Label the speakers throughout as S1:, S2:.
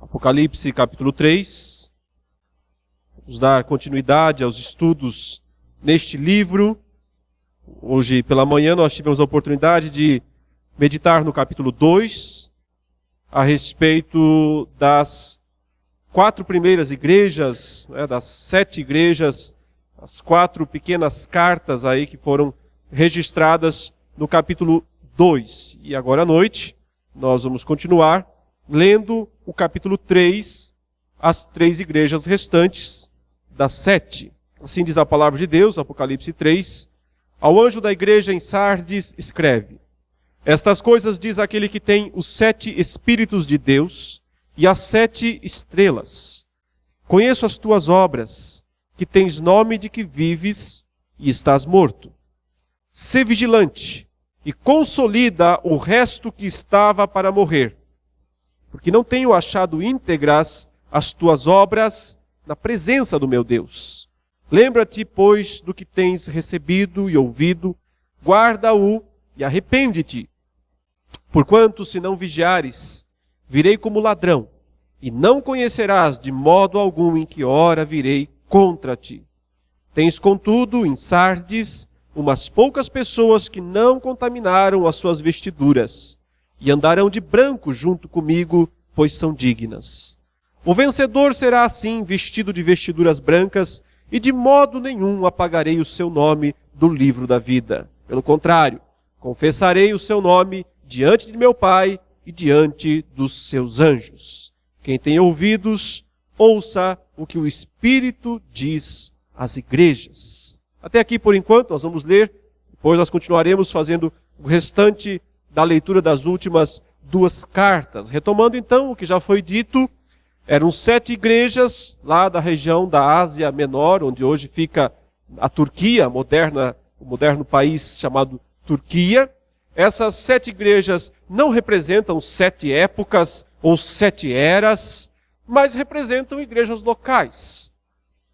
S1: Apocalipse capítulo 3. Vamos dar continuidade aos estudos neste livro. Hoje pela manhã nós tivemos a oportunidade de meditar no capítulo 2 a respeito das 4 primeiras igrejas, das 7 igrejas, as 4 pequenas cartas aí que foram registradas no capítulo 2. E agora à noite nós vamos continuar lendo o capítulo 3, as 3 igrejas restantes das 7. Assim diz a palavra de Deus, Apocalipse 3. Ao anjo da igreja em Sardes escreve: Estas coisas diz aquele que tem os 7 Espíritos de Deus e as 7 estrelas. Conheço as tuas obras, que tens nome de que vives e estás morto. Sê vigilante e consolida o resto que estava para morrer, porque não tenho achado íntegras as tuas obras na presença do meu Deus. Lembra-te, pois, do que tens recebido e ouvido, guarda-o e arrepende-te. Porquanto, se não vigiares, virei como ladrão, e não conhecerás de modo algum em que hora virei contra ti. Tens, contudo, em Sardes, umas poucas pessoas que não contaminaram as suas vestiduras, e andarão de branco junto comigo, pois são dignas. O vencedor será assim vestido de vestiduras brancas, e de modo nenhum apagarei o seu nome do livro da vida. Pelo contrário, confessarei o seu nome diante de meu Pai e diante dos seus anjos. Quem tem ouvidos, ouça o que o Espírito diz às igrejas. Até aqui, por enquanto, nós vamos ler, depois nós continuaremos fazendo o restante da leitura das últimas 2 cartas. Retomando então o que já foi dito, eram 7 igrejas lá da região da Ásia Menor, onde hoje fica a Turquia, o moderno país chamado Turquia. Essas 7 igrejas não representam 7 épocas ou 7 eras, mas representam igrejas locais.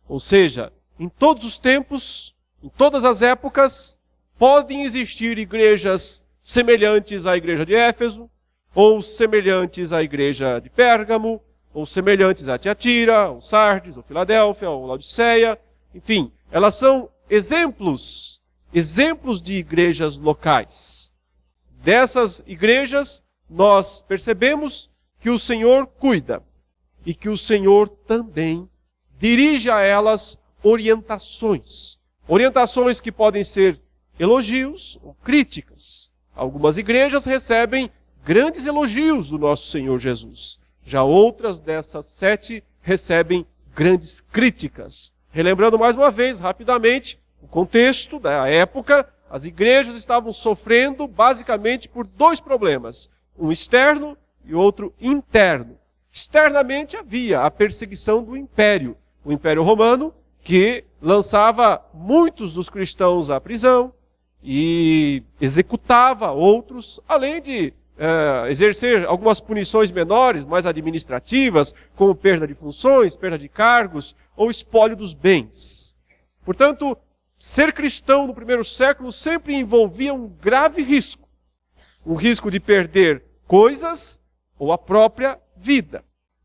S1: Ou seja, em todos os tempos, em todas as épocas, podem existir igrejas semelhantes à igreja de Éfeso, ou semelhantes à igreja de Pérgamo, ou semelhantes a Tiatira, ou Sardes, ou Filadélfia, ou Laodiceia. Enfim, elas são exemplos de igrejas locais. Dessas igrejas, nós percebemos que o Senhor cuida e que o Senhor também dirige a elas orientações. Orientações que podem ser elogios ou críticas. Algumas igrejas recebem grandes elogios do nosso Senhor Jesus. Já outras dessas 7 recebem grandes críticas. Relembrando mais uma vez, rapidamente, o contexto da época, as igrejas estavam sofrendo basicamente por 2 problemas. Um externo e outro interno. Externamente havia a perseguição do império. O Império Romano, que lançava muitos dos cristãos à prisão e executava outros, além de exercer algumas punições menores, mais administrativas, como perda de funções, perda de cargos ou espólio dos bens. Portanto, ser cristão no primeiro século sempre envolvia um grave risco. Um risco de perder coisas ou a própria vida.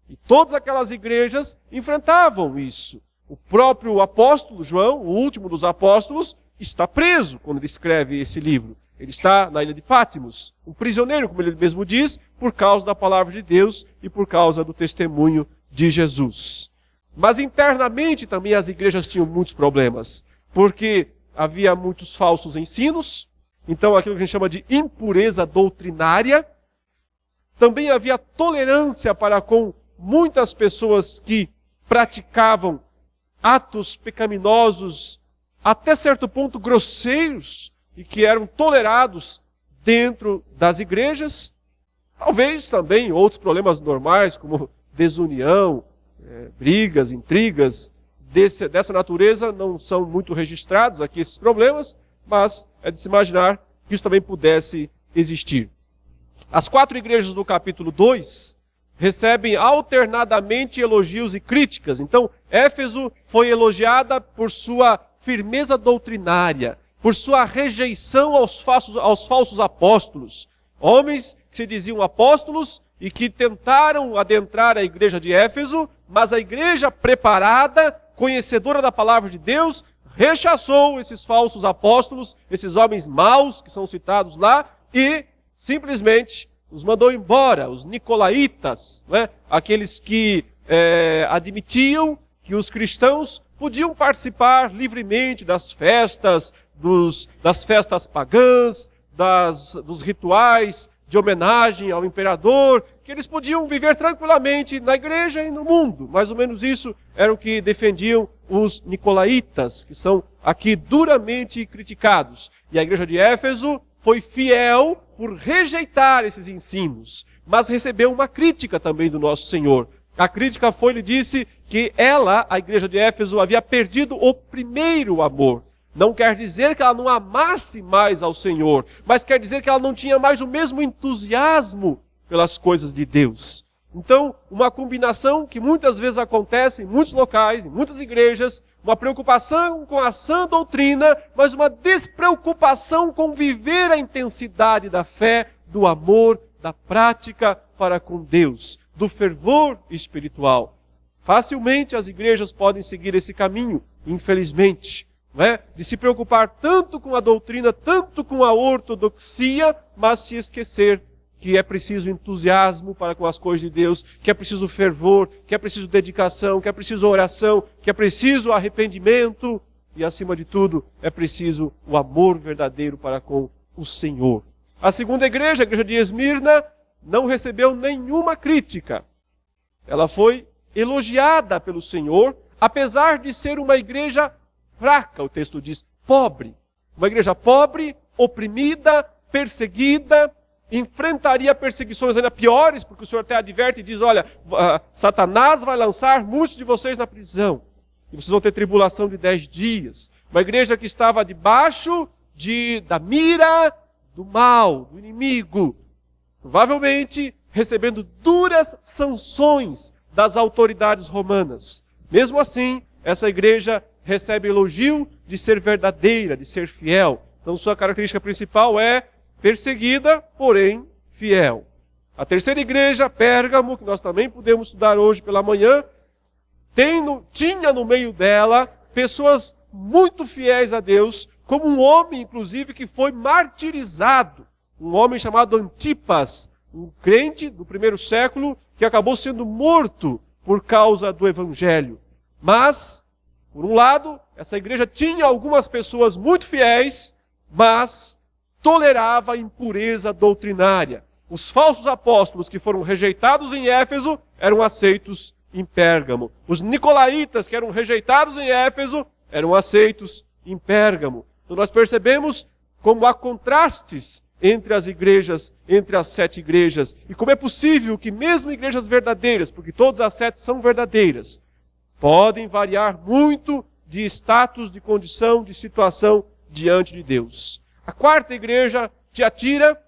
S1: E todas aquelas igrejas enfrentavam isso. O próprio apóstolo João, o último dos apóstolos, está preso quando ele escreve esse livro. Ele está na ilha de Pátimos, um prisioneiro, como ele mesmo diz, por causa da palavra de Deus e por causa do testemunho de Jesus. Mas internamente também as igrejas tinham muitos problemas, porque havia muitos falsos ensinos, então aquilo que a gente chama de impureza doutrinária. Também havia tolerância para com muitas pessoas que praticavam atos pecaminosos, até certo ponto grosseiros, e que eram tolerados dentro das igrejas. Talvez também outros problemas normais, como desunião, brigas, intrigas, dessa natureza não são muito registrados aqui esses problemas, mas é de se imaginar que isso também pudesse existir. As 4 igrejas do capítulo 2 recebem alternadamente elogios e críticas. Então, Éfeso foi elogiada por sua firmeza doutrinária, por sua rejeição aos falsos apóstolos. Homens que se diziam apóstolos e que tentaram adentrar a igreja de Éfeso, mas a igreja preparada, conhecedora da palavra de Deus, rechaçou esses falsos apóstolos, esses homens maus que são citados lá, e simplesmente os mandou embora, os nicolaítas, né? Aqueles que admitiam que os cristãos podiam participar livremente das festas pagãs, dos rituais de homenagem ao imperador, que eles podiam viver tranquilamente na igreja e no mundo. Mais ou menos isso era o que defendiam os nicolaítas, que são aqui duramente criticados. E a igreja de Éfeso foi fiel por rejeitar esses ensinos, mas recebeu uma crítica também do nosso Senhor. A crítica foi, ele disse, que ela, a igreja de Éfeso, havia perdido o primeiro amor. Não quer dizer que ela não amasse mais ao Senhor, mas quer dizer que ela não tinha mais o mesmo entusiasmo pelas coisas de Deus. Então, uma combinação que muitas vezes acontece em muitos locais, em muitas igrejas, uma preocupação com a sã doutrina, mas uma despreocupação com viver a intensidade da fé, do amor, da prática para com Deus, do fervor espiritual. Facilmente as igrejas podem seguir esse caminho, infelizmente, não é? De se preocupar tanto com a doutrina, tanto com a ortodoxia, mas se esquecer que é preciso entusiasmo para com as coisas de Deus, que é preciso fervor, que é preciso dedicação, que é preciso oração, que é preciso arrependimento e, acima de tudo, é preciso o amor verdadeiro para com o Senhor. A segunda igreja, a igreja de Esmirna, não recebeu nenhuma crítica. Ela foi elogiada pelo Senhor, apesar de ser uma igreja fraca, o texto diz, pobre. Uma igreja pobre, oprimida, perseguida, enfrentaria perseguições ainda piores, porque o Senhor até adverte e diz, olha, Satanás vai lançar muitos de vocês na prisão, e vocês vão ter tribulação de 10 dias. Uma igreja que estava debaixo da mira do mal, do inimigo, provavelmente recebendo duras sanções das autoridades romanas. Mesmo assim, essa igreja recebe elogio de ser verdadeira, de ser fiel. Então, sua característica principal é perseguida, porém fiel. A terceira igreja, Pérgamo, que nós também podemos estudar hoje pela manhã, tinha no meio dela pessoas muito fiéis a Deus, como um homem, inclusive, que foi martirizado. Um homem chamado Antipas, um crente do primeiro século, que acabou sendo morto por causa do Evangelho. Mas, por um lado, essa igreja tinha algumas pessoas muito fiéis, mas tolerava a impureza doutrinária. Os falsos apóstolos que foram rejeitados em Éfeso eram aceitos em Pérgamo. Os nicolaítas que eram rejeitados em Éfeso eram aceitos em Pérgamo. Então nós percebemos como há contrastes entre as igrejas, entre as 7 igrejas, e como é possível que mesmo igrejas verdadeiras, porque todas as 7 são verdadeiras, podem variar muito de status, de condição, de situação diante de Deus. A quarta igreja, Tiatira,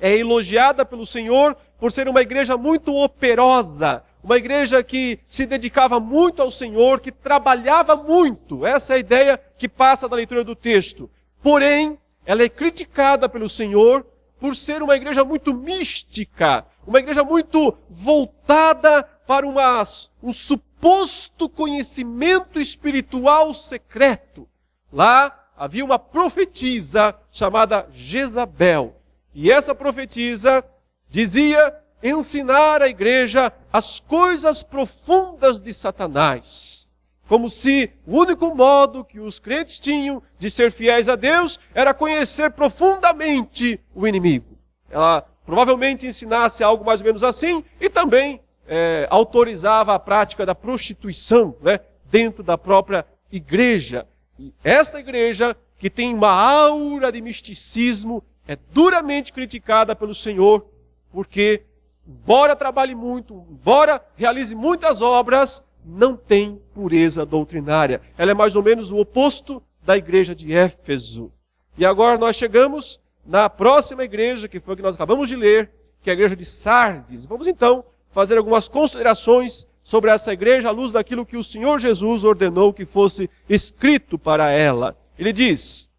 S1: é elogiada pelo Senhor por ser uma igreja muito operosa, uma igreja que se dedicava muito ao Senhor, que trabalhava muito. Essa é a ideia que passa da leitura do texto. Porém, ela é criticada pelo Senhor por ser uma igreja muito mística, uma igreja muito voltada para um suposto conhecimento espiritual secreto. Lá havia uma profetisa chamada Jezabel. E essa profetisa dizia ensinar a igreja as coisas profundas de Satanás. Como se o único modo que os crentes tinham de ser fiéis a Deus era conhecer profundamente o inimigo. Ela provavelmente ensinasse algo mais ou menos assim e também autorizava a prática da prostituição, né, dentro da própria igreja. E esta igreja, que tem uma aura de misticismo, é duramente criticada pelo Senhor, porque, embora trabalhe muito, embora realize muitas obras, não tem pureza doutrinária. Ela é mais ou menos o oposto da igreja de Éfeso. E agora nós chegamos na próxima igreja, que foi a que nós acabamos de ler, que é a igreja de Sardes. Vamos então fazer algumas considerações sobre essa igreja à luz daquilo que o Senhor Jesus ordenou que fosse escrito para ela. Ele diz: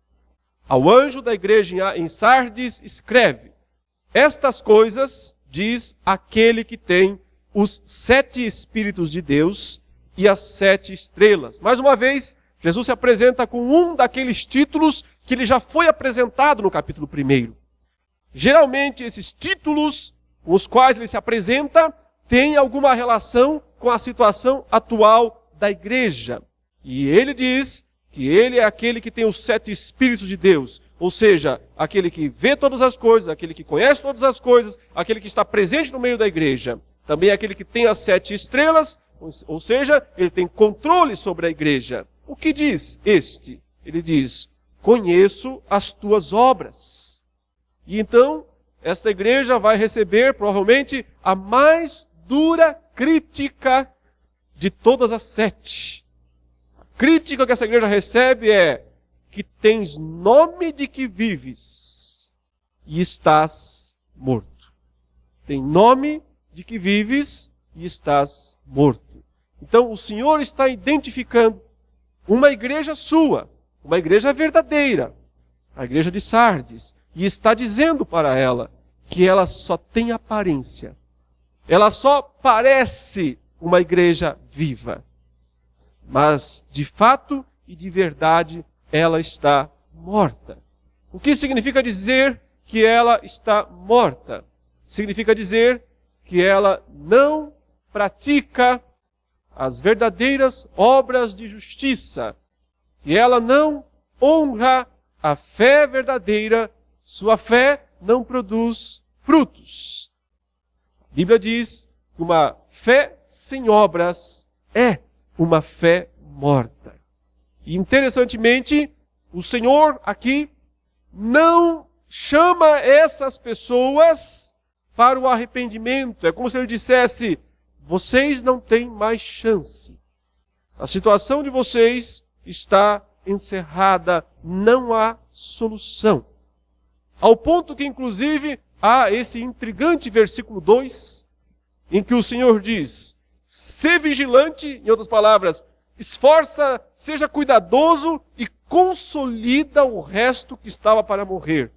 S1: ao anjo da igreja em Sardes escreve: estas coisas diz aquele que tem os 7 Espíritos de Deus e as 7 estrelas. Mais uma vez, Jesus se apresenta com um daqueles títulos que ele já foi apresentado no capítulo 1. Geralmente, esses títulos, com os quais ele se apresenta, têm alguma relação com a situação atual da igreja. E ele diz que ele é aquele que tem os 7 Espíritos de Deus, ou seja, aquele que vê todas as coisas, aquele que conhece todas as coisas, aquele que está presente no meio da igreja. Também é aquele que tem as 7 estrelas, ou seja, ele tem controle sobre a igreja. O que diz este? Ele diz, conheço as tuas obras. E então, esta igreja vai receber, provavelmente, a mais dura crítica de todas as 7. A crítica que essa igreja recebe é que tens nome de que vives e estás morto. Tem nome de que vives e estás morto. Então, o Senhor está identificando uma igreja sua, uma igreja verdadeira, a igreja de Sardes, e está dizendo para ela que ela só tem aparência. Ela só parece uma igreja viva. Mas, de fato e de verdade, ela está morta. O que significa dizer que ela está morta? Significa dizer que ela não pratica as verdadeiras obras de justiça, que ela não honra a fé verdadeira, sua fé não produz frutos. A Bíblia diz que uma fé sem obras é uma fé morta. E interessantemente, o Senhor aqui não chama essas pessoas para o arrependimento. É como se ele dissesse, vocês não têm mais chance. A situação de vocês está encerrada, não há solução. Ao ponto que, inclusive, há esse intrigante versículo 2, em que o Senhor diz, sê vigilante, em outras palavras, esforça, seja cuidadoso e consolida o resto que estava para morrer.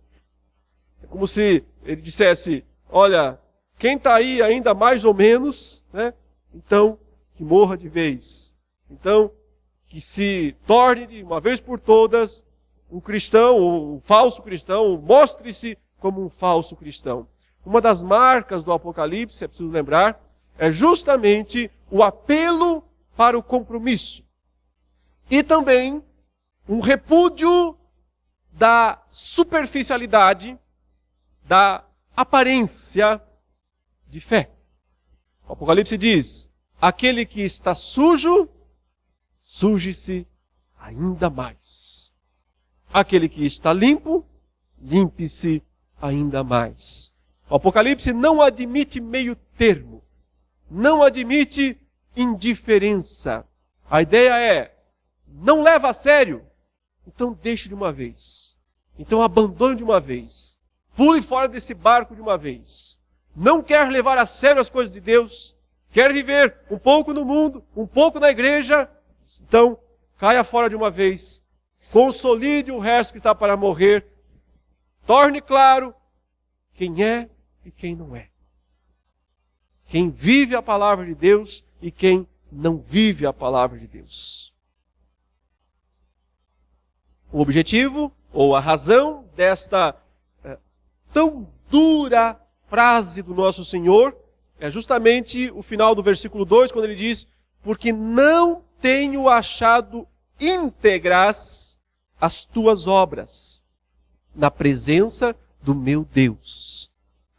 S1: É como se ele dissesse, olha, quem está aí ainda mais ou menos, né? Então, que morra de vez. Então, que se torne de uma vez por todas um cristão, ou um falso cristão, mostre-se como um falso cristão. Uma das marcas do Apocalipse, é preciso lembrar, é justamente o apelo para o compromisso. E também um repúdio da superficialidade, da aparência de fé. O Apocalipse diz, aquele que está sujo, suje-se ainda mais. Aquele que está limpo, limpe-se ainda mais. O Apocalipse não admite meio termo. Não admite indiferença. A ideia é, não leva a sério, então deixe de uma vez. Então abandone de uma vez. Pule fora desse barco de uma vez. Não quer levar a sério as coisas de Deus. Quer viver um pouco no mundo, um pouco na igreja. Então, caia fora de uma vez. Consolide o resto que está para morrer. Torne claro quem é e quem não é. Quem vive a palavra de Deus e quem não vive a palavra de Deus. O objetivo, ou a razão desta tão dura frase do nosso Senhor, é justamente o final do versículo 2, quando ele diz, porque não tenho achado íntegras as tuas obras na presença do meu Deus.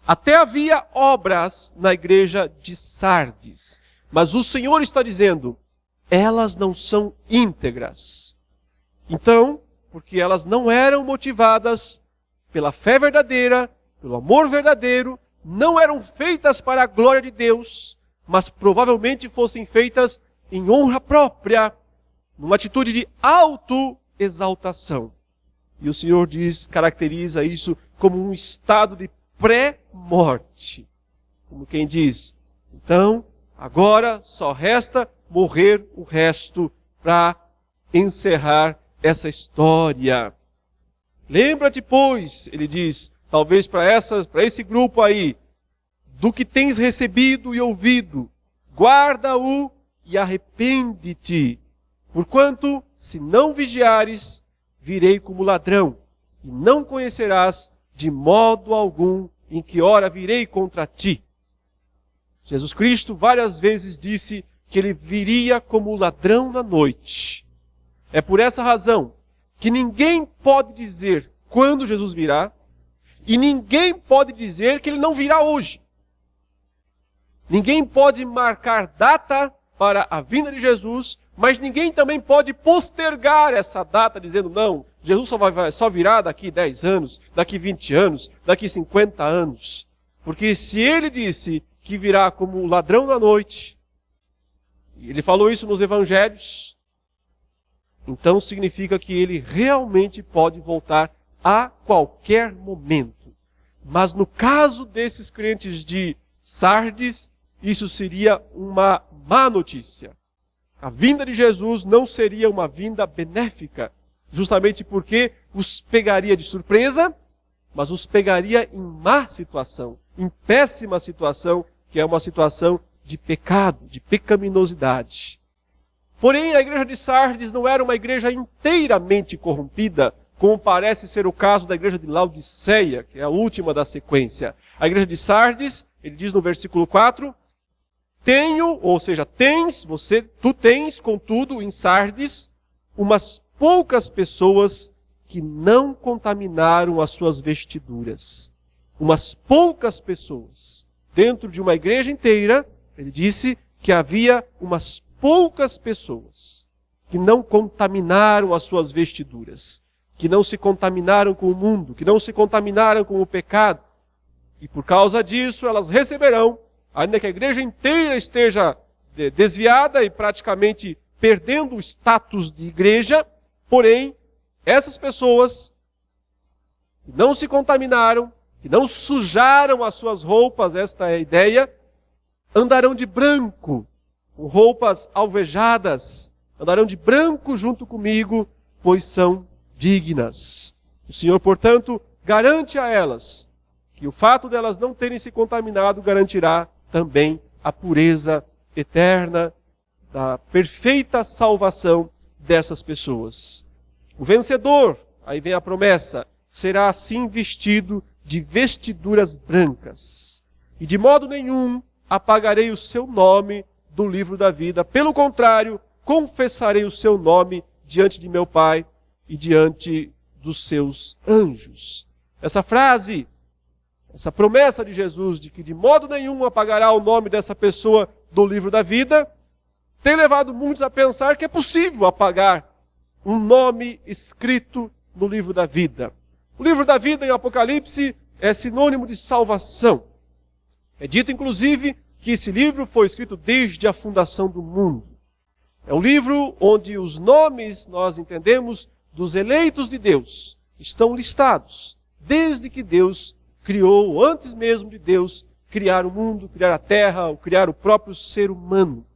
S1: Até havia obras na igreja de Sardes, mas o Senhor está dizendo, elas não são íntegras. Então, porque elas não eram motivadas pela fé verdadeira, pelo amor verdadeiro, não eram feitas para a glória de Deus, mas provavelmente fossem feitas em honra própria, numa atitude de autoexaltação. E o Senhor caracteriza isso como um estado de pré-morte. Como quem diz, então, agora só resta morrer o resto para encerrar essa história. Lembra-te, pois, ele diz, talvez para esse grupo aí, do que tens recebido e ouvido, guarda-o e arrepende-te. Porquanto, se não vigiares, virei como ladrão, e não conhecerás de modo algum em que hora virei contra ti. Jesus Cristo várias vezes disse que ele viria como ladrão na noite. É por essa razão que ninguém pode dizer quando Jesus virá, e ninguém pode dizer que ele não virá hoje. Ninguém pode marcar data para a vinda de Jesus, mas ninguém também pode postergar essa data dizendo, não, Jesus só virá daqui 10 anos, daqui 20 anos, daqui 50 anos. Porque se ele disse que virá como ladrão na noite, e ele falou isso nos evangelhos, então significa que ele realmente pode voltar a qualquer momento. Mas no caso desses crentes de Sardes, isso seria uma má notícia. A vinda de Jesus não seria uma vinda benéfica, justamente porque os pegaria de surpresa, mas os pegaria em má situação, em péssima situação, que é uma situação de pecado, de pecaminosidade. Porém, a igreja de Sardes não era uma igreja inteiramente corrompida, como parece ser o caso da igreja de Laodiceia, que é a última da sequência. A igreja de Sardes, ele diz no versículo 4, tu tens, contudo, em Sardes, umas poucas pessoas que não contaminaram as suas vestiduras. Umas poucas pessoas. Dentro de uma igreja inteira, ele disse que havia umas poucas pessoas que não contaminaram as suas vestiduras, que não se contaminaram com o mundo, que não se contaminaram com o pecado. E por causa disso, elas receberão, ainda que a igreja inteira esteja desviada e praticamente perdendo o status de igreja, porém, essas pessoas que não se contaminaram, que não sujaram as suas roupas, esta é a ideia, andarão de branco, com roupas alvejadas, andarão de branco junto comigo, pois são dignas. O Senhor, portanto, garante a elas que o fato delas não terem se contaminado garantirá também a pureza eterna, da perfeita salvação dessas pessoas. O vencedor, aí vem a promessa, será assim vestido de vestiduras brancas. E de modo nenhum apagarei o seu nome do livro da vida. Pelo contrário, confessarei o seu nome diante de meu Pai e diante dos seus anjos. Essa frase, essa promessa de Jesus de que de modo nenhum apagará o nome dessa pessoa do livro da vida, tem levado muitos a pensar que é possível apagar um nome escrito no livro da vida. O livro da vida em Apocalipse é sinônimo de salvação. É dito, inclusive, que esse livro foi escrito desde a fundação do mundo. É um livro onde os nomes, nós entendemos, dos eleitos de Deus estão listados, desde que Deus criou, antes mesmo de Deus criar o mundo, criar a terra, ou criar o próprio ser humano.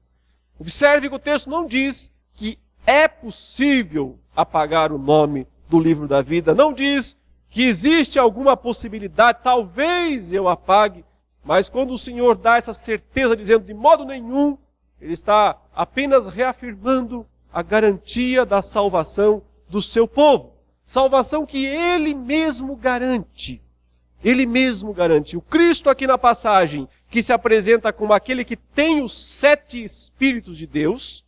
S1: Observe que o texto não diz que é possível apagar o nome do livro da vida, não diz que existe alguma possibilidade, talvez eu apague, mas quando o Senhor dá essa certeza dizendo de modo nenhum, ele está apenas reafirmando a garantia da salvação do seu povo. Salvação que ele mesmo garante. Ele mesmo garante. O Cristo aqui na passagem, que se apresenta como aquele que tem os 7 Espíritos de Deus,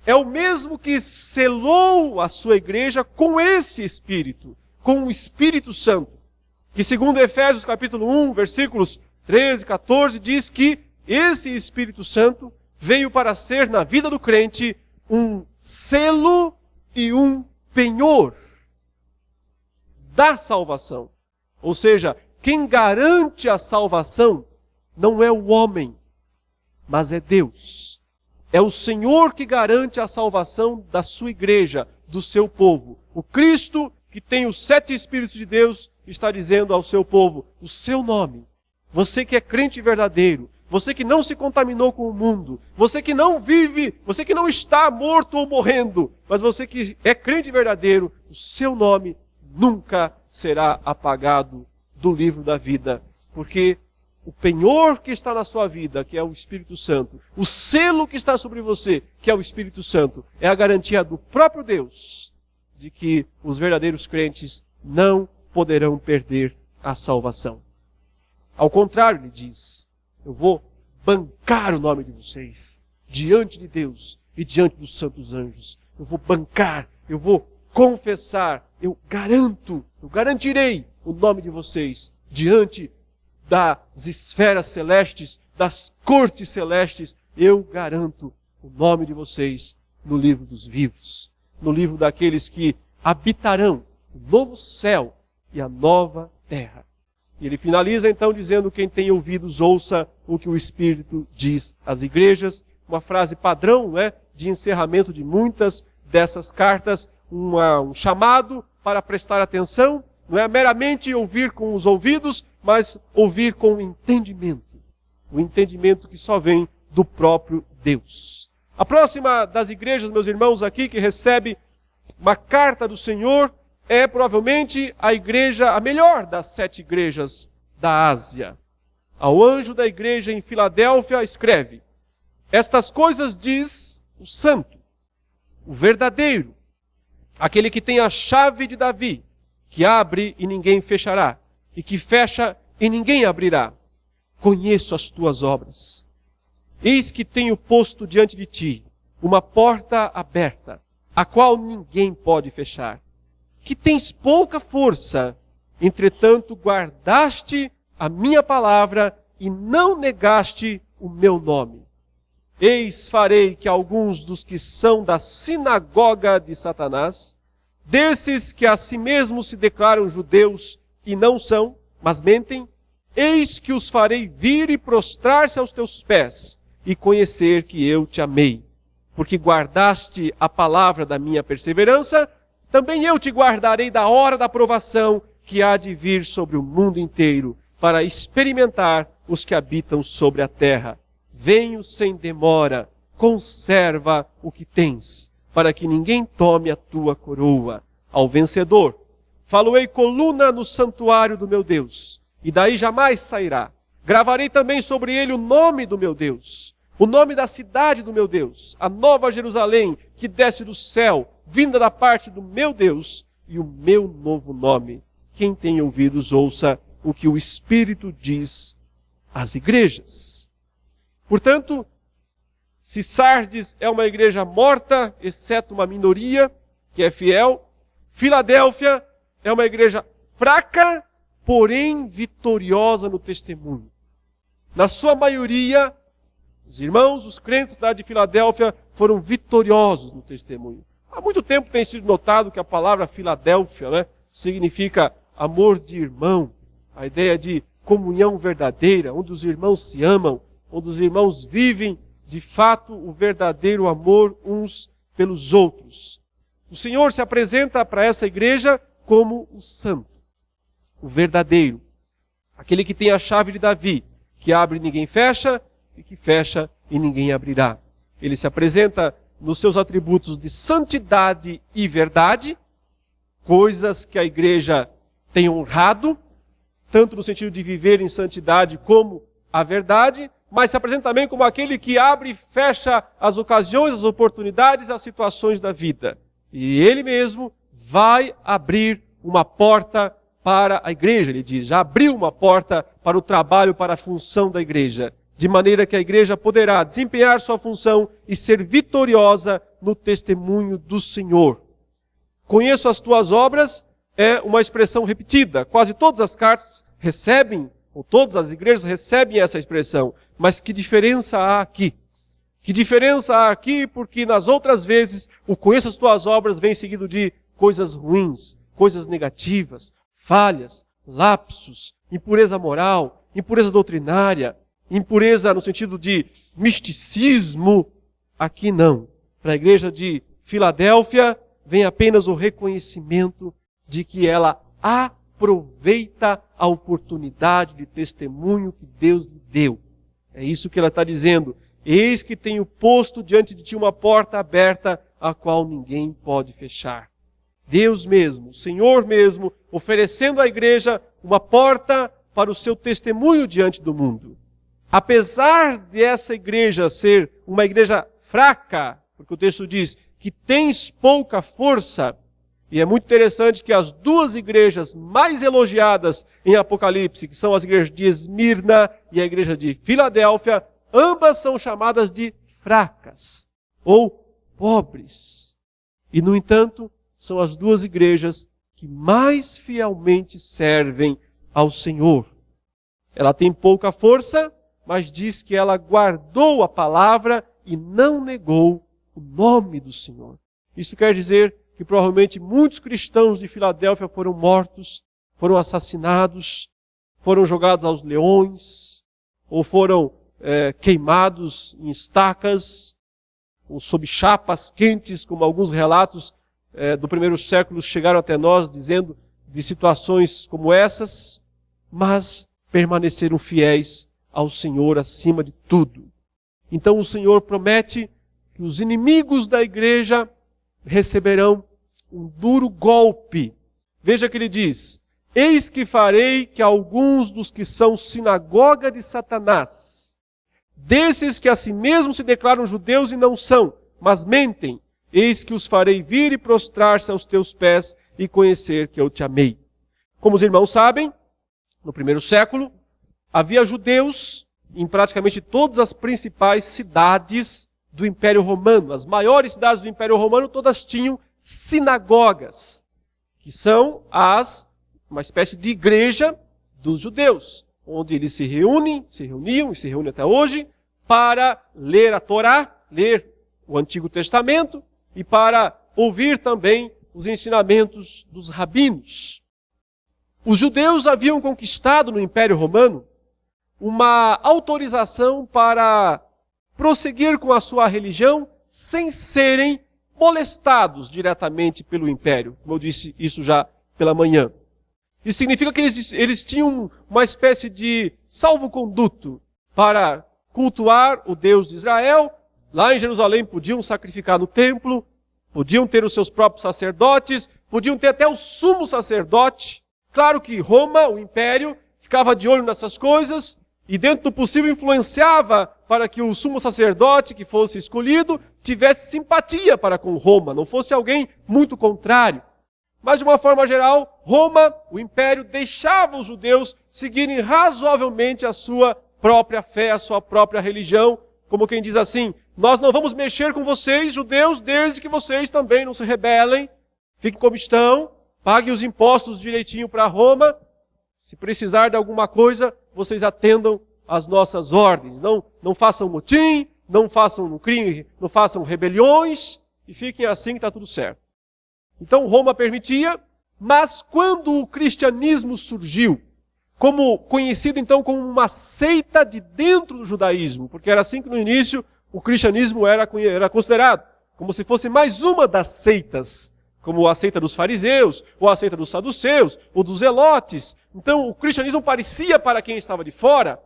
S1: é o mesmo que selou a sua igreja com esse Espírito, com o Espírito Santo. Que segundo Efésios capítulo 1, versículos 13 e 14, diz que esse Espírito Santo veio para ser na vida do crente um selo e um penhor da salvação. Ou seja, quem garante a salvação não é o homem, mas é Deus. É o Senhor que garante a salvação da sua igreja, do seu povo. O Cristo, que tem os 7 Espíritos de Deus, está dizendo ao seu povo, o seu nome. Você que é crente verdadeiro, você que não se contaminou com o mundo, você que não vive, você que não está morto ou morrendo, mas você que é crente verdadeiro, o seu nome nunca será apagado do livro da vida, porque o penhor que está na sua vida, que é o Espírito Santo, o selo que está sobre você, que é o Espírito Santo, é a garantia do próprio Deus de que os verdadeiros crentes não poderão perder a salvação. Ao contrário, ele diz, eu vou bancar o nome de vocês diante de Deus e diante dos santos anjos. Eu vou bancar, eu vou confessar, eu garantirei o nome de vocês diante das esferas celestes, das cortes celestes. Eu garanto o nome de vocês no livro dos vivos, no livro daqueles que habitarão o novo céu e a nova terra. E ele finaliza então dizendo, quem tem ouvidos ouça o que o Espírito diz às igrejas. Uma frase padrão, de encerramento de muitas dessas cartas, um chamado para prestar atenção, não é meramente ouvir com os ouvidos, mas ouvir com o entendimento que só vem do próprio Deus. A próxima das igrejas, meus irmãos, aqui, que recebe uma carta do Senhor, é provavelmente a igreja, a melhor das 7 igrejas da Ásia. Ao anjo da igreja em Filadélfia escreve, estas coisas diz o santo, o verdadeiro, aquele que tem a chave de Davi, que abre e ninguém fechará, e que fecha e ninguém abrirá. Conheço as tuas obras. Eis que tenho posto diante de ti uma porta aberta, a qual ninguém pode fechar. Que tens pouca força, entretanto guardaste a minha palavra e não negaste o meu nome. Eis farei que alguns dos que são da sinagoga de Satanás, desses que a si mesmos se declaram judeus e não são, mas mentem, eis que os farei vir e prostrar-se aos teus pés e conhecer que eu te amei. Porque guardaste a palavra da minha perseverança, também eu te guardarei da hora da provação que há de vir sobre o mundo inteiro, para experimentar os que habitam sobre a terra. Venho sem demora, conserva o que tens, para que ninguém tome a tua coroa. Ao vencedor, faloei coluna no santuário do meu Deus, e daí jamais sairá. Gravarei também sobre ele o nome do meu Deus, o nome da cidade do meu Deus, a nova Jerusalém, que desce do céu, vinda da parte do meu Deus, e o meu novo nome. Quem tem ouvidos, ouça o que o Espírito diz às igrejas. Portanto, se Sardes é uma igreja morta, exceto uma minoria que é fiel, Filadélfia é uma igreja fraca, porém vitoriosa no testemunho. Na sua maioria, os irmãos, os crentes da cidade de Filadélfia foram vitoriosos no testemunho. Há muito tempo tem sido notado que a palavra Filadélfia, significa amor de irmão, a ideia de comunhão verdadeira, onde os irmãos se amam, onde os irmãos vivem de fato o verdadeiro amor uns pelos outros. O Senhor se apresenta para essa igreja como o santo, o verdadeiro, aquele que tem a chave de Davi, que abre e ninguém fecha, e que fecha e ninguém abrirá. Ele se apresenta nos seus atributos de santidade e verdade, coisas que a igreja tem honrado, tanto no sentido de viver em santidade como a verdade, mas se apresenta também como aquele que abre e fecha as ocasiões, as oportunidades, as situações da vida. E ele mesmo vai abrir uma porta para a igreja, ele diz, já abriu uma porta para o trabalho, para a função da igreja, de maneira que a igreja poderá desempenhar sua função e ser vitoriosa no testemunho do Senhor. Conheço as tuas obras é uma expressão repetida. Quase todas as cartas recebem, ou todas as igrejas recebem essa expressão. Mas que diferença há aqui? Que diferença há aqui? Porque nas outras vezes o conheço as tuas obras vem seguido de coisas ruins, coisas negativas, falhas, lapsos, impureza moral, impureza doutrinária, impureza no sentido de misticismo. Aqui não. Para a igreja de Filadélfia vem apenas o reconhecimento de que ela aproveita a oportunidade de testemunho que Deus lhe deu. É isso que ela está dizendo. Eis que tenho posto diante de ti uma porta aberta, a qual ninguém pode fechar. Deus mesmo, o Senhor mesmo, oferecendo à igreja uma porta para o seu testemunho diante do mundo. Apesar dessa igreja ser uma igreja fraca, porque o texto diz que tens pouca força, e é muito interessante que as duas igrejas mais elogiadas em Apocalipse, que são as igrejas de Esmirna e a igreja de Filadélfia, ambas são chamadas de fracas ou pobres. E, no entanto, são as duas igrejas que mais fielmente servem ao Senhor. Ela tem pouca força, mas diz que ela guardou a palavra e não negou o nome do Senhor. Isso quer dizer que provavelmente muitos cristãos de Filadélfia foram mortos, foram assassinados, foram jogados aos leões, ou foram queimados em estacas, ou sob chapas quentes, como alguns relatos do primeiro século chegaram até nós, dizendo de situações como essas, mas permaneceram fiéis ao Senhor acima de tudo. Então o Senhor promete que os inimigos da igreja receberão um duro golpe. Veja que ele diz: eis que farei que alguns dos que são sinagoga de Satanás, desses que a si mesmos se declaram judeus e não são, mas mentem, eis que os farei vir e prostrar-se aos teus pés e conhecer que eu te amei. Como os irmãos sabem, no primeiro século, havia judeus em praticamente todas as principais cidades do Império Romano. As maiores cidades do Império Romano todas tinham sinagogas, que são uma espécie de igreja dos judeus, onde eles se reuniam e se reúnem até hoje, para ler a Torá, ler o Antigo Testamento, e para ouvir também os ensinamentos dos rabinos. Os judeus haviam conquistado no Império Romano uma autorização para prosseguir com a sua religião sem serem molestados diretamente pelo Império. Como eu disse isso já pela manhã. Isso significa que eles tinham uma espécie de salvo-conduto para cultuar o Deus de Israel. Lá em Jerusalém podiam sacrificar no templo, podiam ter os seus próprios sacerdotes, podiam ter até o sumo sacerdote. Claro que Roma, o Império, ficava de olho nessas coisas e dentro do possível influenciava para que o sumo sacerdote que fosse escolhido tivesse simpatia para com Roma, não fosse alguém muito contrário. Mas de uma forma geral, Roma, o Império, deixava os judeus seguirem razoavelmente a sua própria fé, a sua própria religião, como quem diz assim: nós não vamos mexer com vocês, judeus, desde que vocês também não se rebelem, fiquem como estão, paguem os impostos direitinho para Roma, se precisar de alguma coisa, vocês atendam às nossas ordens, não façam motim, não façam crime, não façam rebeliões, e fiquem assim que está tudo certo. Então Roma permitia, mas quando o cristianismo surgiu, como conhecido então como uma seita de dentro do judaísmo, porque era assim que no início o cristianismo era considerado, como se fosse mais uma das seitas, como a seita dos fariseus, ou a seita dos saduceus, ou dos zelotes. Então o cristianismo parecia para quem estava de fora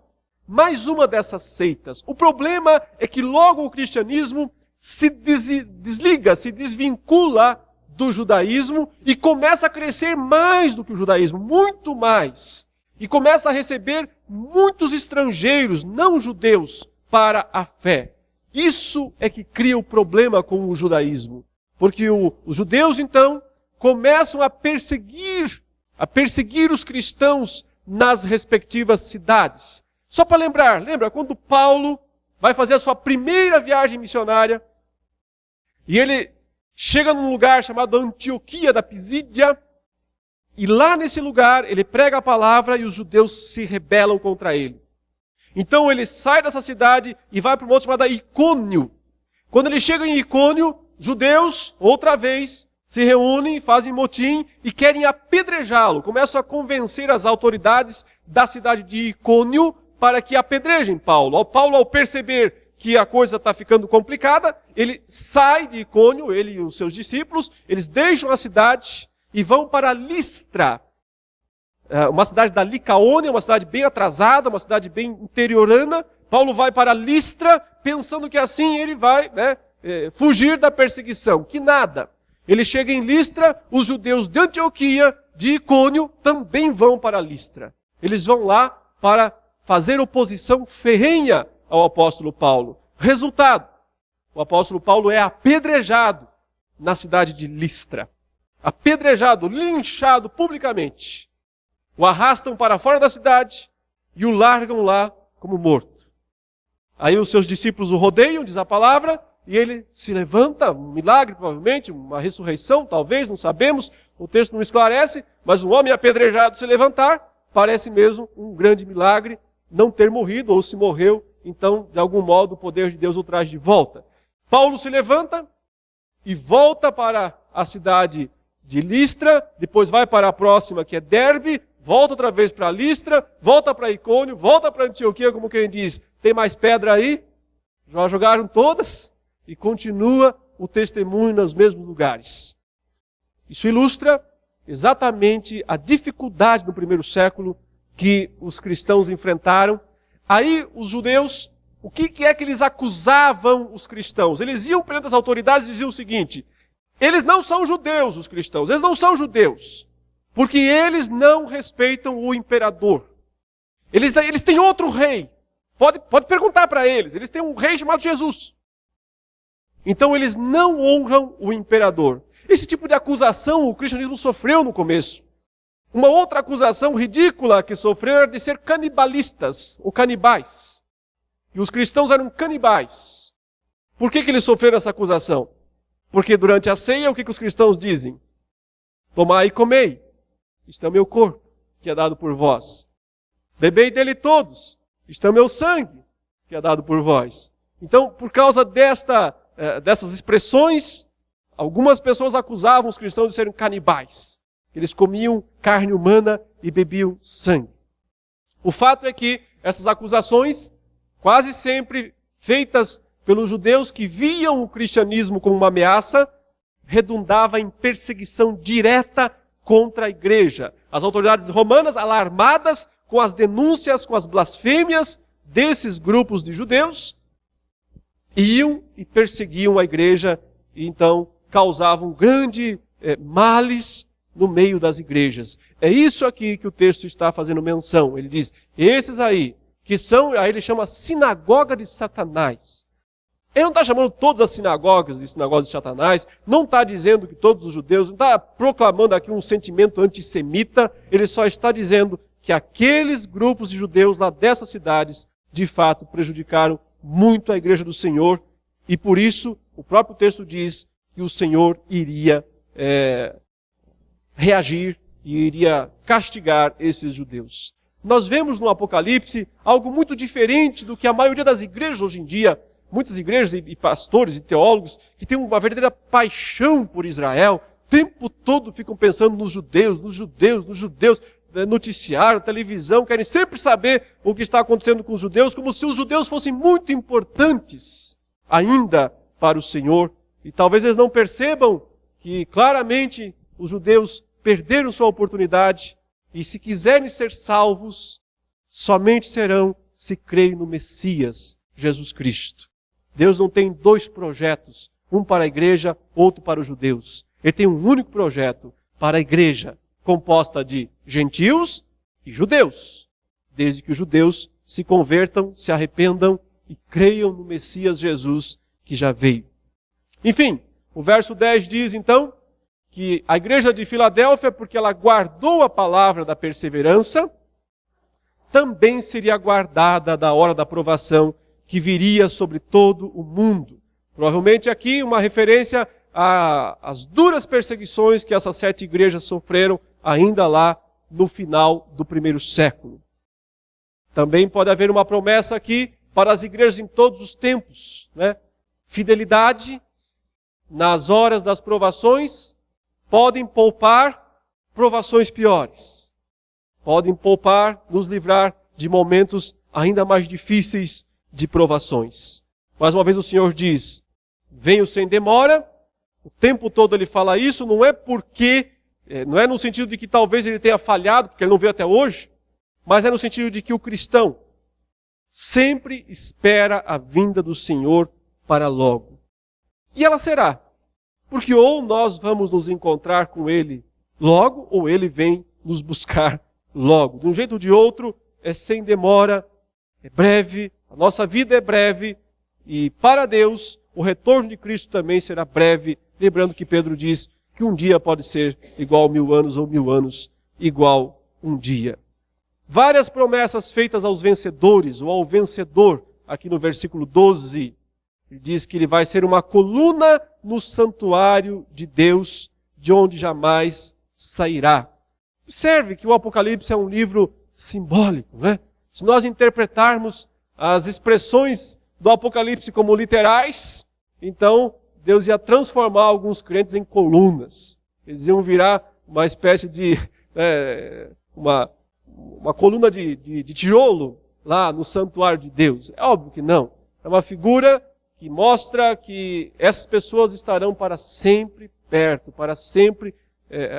S1: mais uma dessas seitas. O problema é que logo o cristianismo se desliga, se desvincula do judaísmo e começa a crescer mais do que o judaísmo, muito mais. E começa a receber muitos estrangeiros, não judeus, para a fé. Isso é que cria o problema com o judaísmo. Porque os judeus, então, começam a perseguir os cristãos nas respectivas cidades. Só para lembra quando Paulo vai fazer a sua primeira viagem missionária, e ele chega num lugar chamado Antioquia da Pisídia, e lá nesse lugar ele prega a palavra e os judeus se rebelam contra ele. Então ele sai dessa cidade e vai para uma outra chamada Icônio. Quando ele chega em Icônio, judeus, outra vez, se reúnem, fazem motim e querem apedrejá-lo. Começam a convencer as autoridades da cidade de Icônio para que apedrejem Paulo. Paulo, ao perceber que a coisa está ficando complicada, ele sai de Icônio, ele e os seus discípulos, eles deixam a cidade e vão para Listra, uma cidade da Licaônia, uma cidade bem atrasada, uma cidade bem interiorana. Paulo vai para Listra, pensando que assim ele vai fugir da perseguição. Que nada. Ele chega em Listra, os judeus de Antioquia, de Icônio, também vão para Listra. Eles vão lá para fazer oposição ferrenha ao apóstolo Paulo. Resultado, o apóstolo Paulo é apedrejado na cidade de Listra. Apedrejado, linchado publicamente. O arrastam para fora da cidade e o largam lá como morto. Aí os seus discípulos o rodeiam, diz a palavra, e ele se levanta, um milagre provavelmente, uma ressurreição, talvez, não sabemos, o texto não esclarece, mas um homem apedrejado se levantar, parece mesmo um grande milagre, não ter morrido, ou se morreu, então, de algum modo, o poder de Deus o traz de volta. Paulo se levanta e volta para a cidade de Listra, depois vai para a próxima, que é Derbe, volta outra vez para Listra, volta para Icônio, volta para Antioquia, como quem diz, tem mais pedra aí? Já jogaram todas? E continua o testemunho nos mesmos lugares. Isso ilustra exatamente a dificuldade no primeiro século que os cristãos enfrentaram. Aí os judeus, o que é que eles acusavam os cristãos? Eles iam perante as autoridades e diziam o seguinte: eles não são judeus, os cristãos, eles não são judeus, porque eles não respeitam o imperador. Eles têm outro rei. Pode perguntar para eles têm um rei chamado Jesus. Então eles não honram o imperador. Esse tipo de acusação o cristianismo sofreu no começo. Uma outra acusação ridícula que sofreu era de ser canibalistas, ou canibais. E os cristãos eram canibais. Por que eles sofreram essa acusação? Porque durante a ceia, o que os cristãos dizem? Tomai e comei, isto é o meu corpo, que é dado por vós. Bebei dele todos, isto é o meu sangue, que é dado por vós. Então, por causa dessas expressões, algumas pessoas acusavam os cristãos de serem canibais. Eles comiam carne humana e bebiam sangue. O fato é que essas acusações, quase sempre feitas pelos judeus que viam o cristianismo como uma ameaça, redundava em perseguição direta contra a igreja. As autoridades romanas, alarmadas com as denúncias, com as blasfêmias desses grupos de judeus, iam e perseguiam a igreja e então causavam grande males no meio das igrejas. É isso aqui que o texto está fazendo menção. Ele diz, esses aí, que são, aí ele chama sinagoga de Satanás. Ele não está chamando todas as sinagogas de Satanás, não está dizendo que todos os judeus, não está proclamando aqui um sentimento antissemita, ele só está dizendo que aqueles grupos de judeus lá dessas cidades, de fato, prejudicaram muito a igreja do Senhor, e por isso o próprio texto diz que o Senhor iria reagir e iria castigar esses judeus. Nós vemos no Apocalipse algo muito diferente do que a maioria das igrejas hoje em dia, muitas igrejas e pastores e teólogos que têm uma verdadeira paixão por Israel, o tempo todo ficam pensando nos judeus, noticiário, televisão, querem sempre saber o que está acontecendo com os judeus, como se os judeus fossem muito importantes ainda para o Senhor. E talvez eles não percebam que claramente os judeus perderam sua oportunidade e se quiserem ser salvos, somente serão se crerem no Messias, Jesus Cristo. Deus não tem dois projetos, um para a igreja, outro para os judeus. Ele tem um único projeto para a igreja, composta de gentios e judeus, desde que os judeus se convertam, se arrependam e creiam no Messias Jesus que já veio. Enfim, o verso 10 diz então que a igreja de Filadélfia, porque ela guardou a palavra da perseverança, também seria guardada da hora da provação que viria sobre todo o mundo. Provavelmente aqui uma referência às duras perseguições que essas 7 igrejas sofreram ainda lá no final do primeiro século. Também pode haver uma promessa aqui para as igrejas em todos os tempos, né? Fidelidade nas horas das provações, podem poupar provações piores. Podem poupar, nos livrar de momentos ainda mais difíceis de provações. Mais uma vez o Senhor diz, venho sem demora, o tempo todo ele fala isso, não é no sentido de que talvez ele tenha falhado, porque ele não veio até hoje, mas é no sentido de que o cristão sempre espera a vinda do Senhor para logo. E ela será, porque ou nós vamos nos encontrar com Ele logo, ou Ele vem nos buscar logo. De um jeito ou de outro, é sem demora, é breve, a nossa vida é breve, e para Deus, o retorno de Cristo também será breve. Lembrando que Pedro diz que um dia pode ser igual a 1000 anos, ou 1000 anos igual um dia. Várias promessas feitas aos vencedores, ou ao vencedor, aqui no versículo 12. Ele diz que ele vai ser uma coluna no santuário de Deus, de onde jamais sairá. Observe que o Apocalipse é um livro simbólico, né? Se nós interpretarmos as expressões do Apocalipse como literais, então Deus ia transformar alguns crentes em colunas. Eles iam virar uma espécie de uma coluna de tijolo lá no santuário de Deus. É óbvio que não. É uma figura que mostra que essas pessoas estarão para sempre perto, para sempre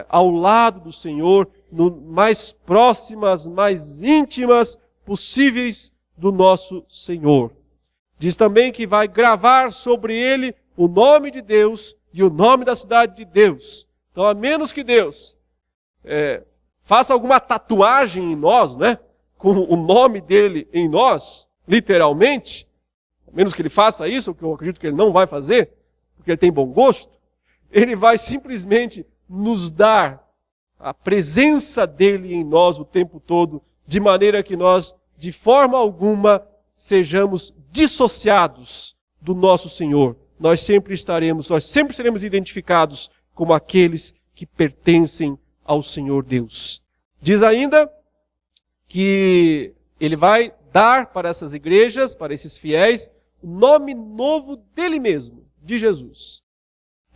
S1: ao lado do Senhor, mais próximas, mais íntimas possíveis do nosso Senhor. Diz também que vai gravar sobre ele o nome de Deus e o nome da cidade de Deus. Então, a menos que Deus faça alguma tatuagem em nós, né, com o nome dele em nós, literalmente, a menos que ele faça isso, o que eu acredito que ele não vai fazer, porque ele tem bom gosto, ele vai simplesmente nos dar a presença dele em nós o tempo todo, de maneira que nós, de forma alguma, sejamos dissociados do nosso Senhor. Nós sempre seremos identificados como aqueles que pertencem ao Senhor Deus. Diz ainda que ele vai dar para essas igrejas, para esses fiéis, o nome novo dele mesmo, de Jesus.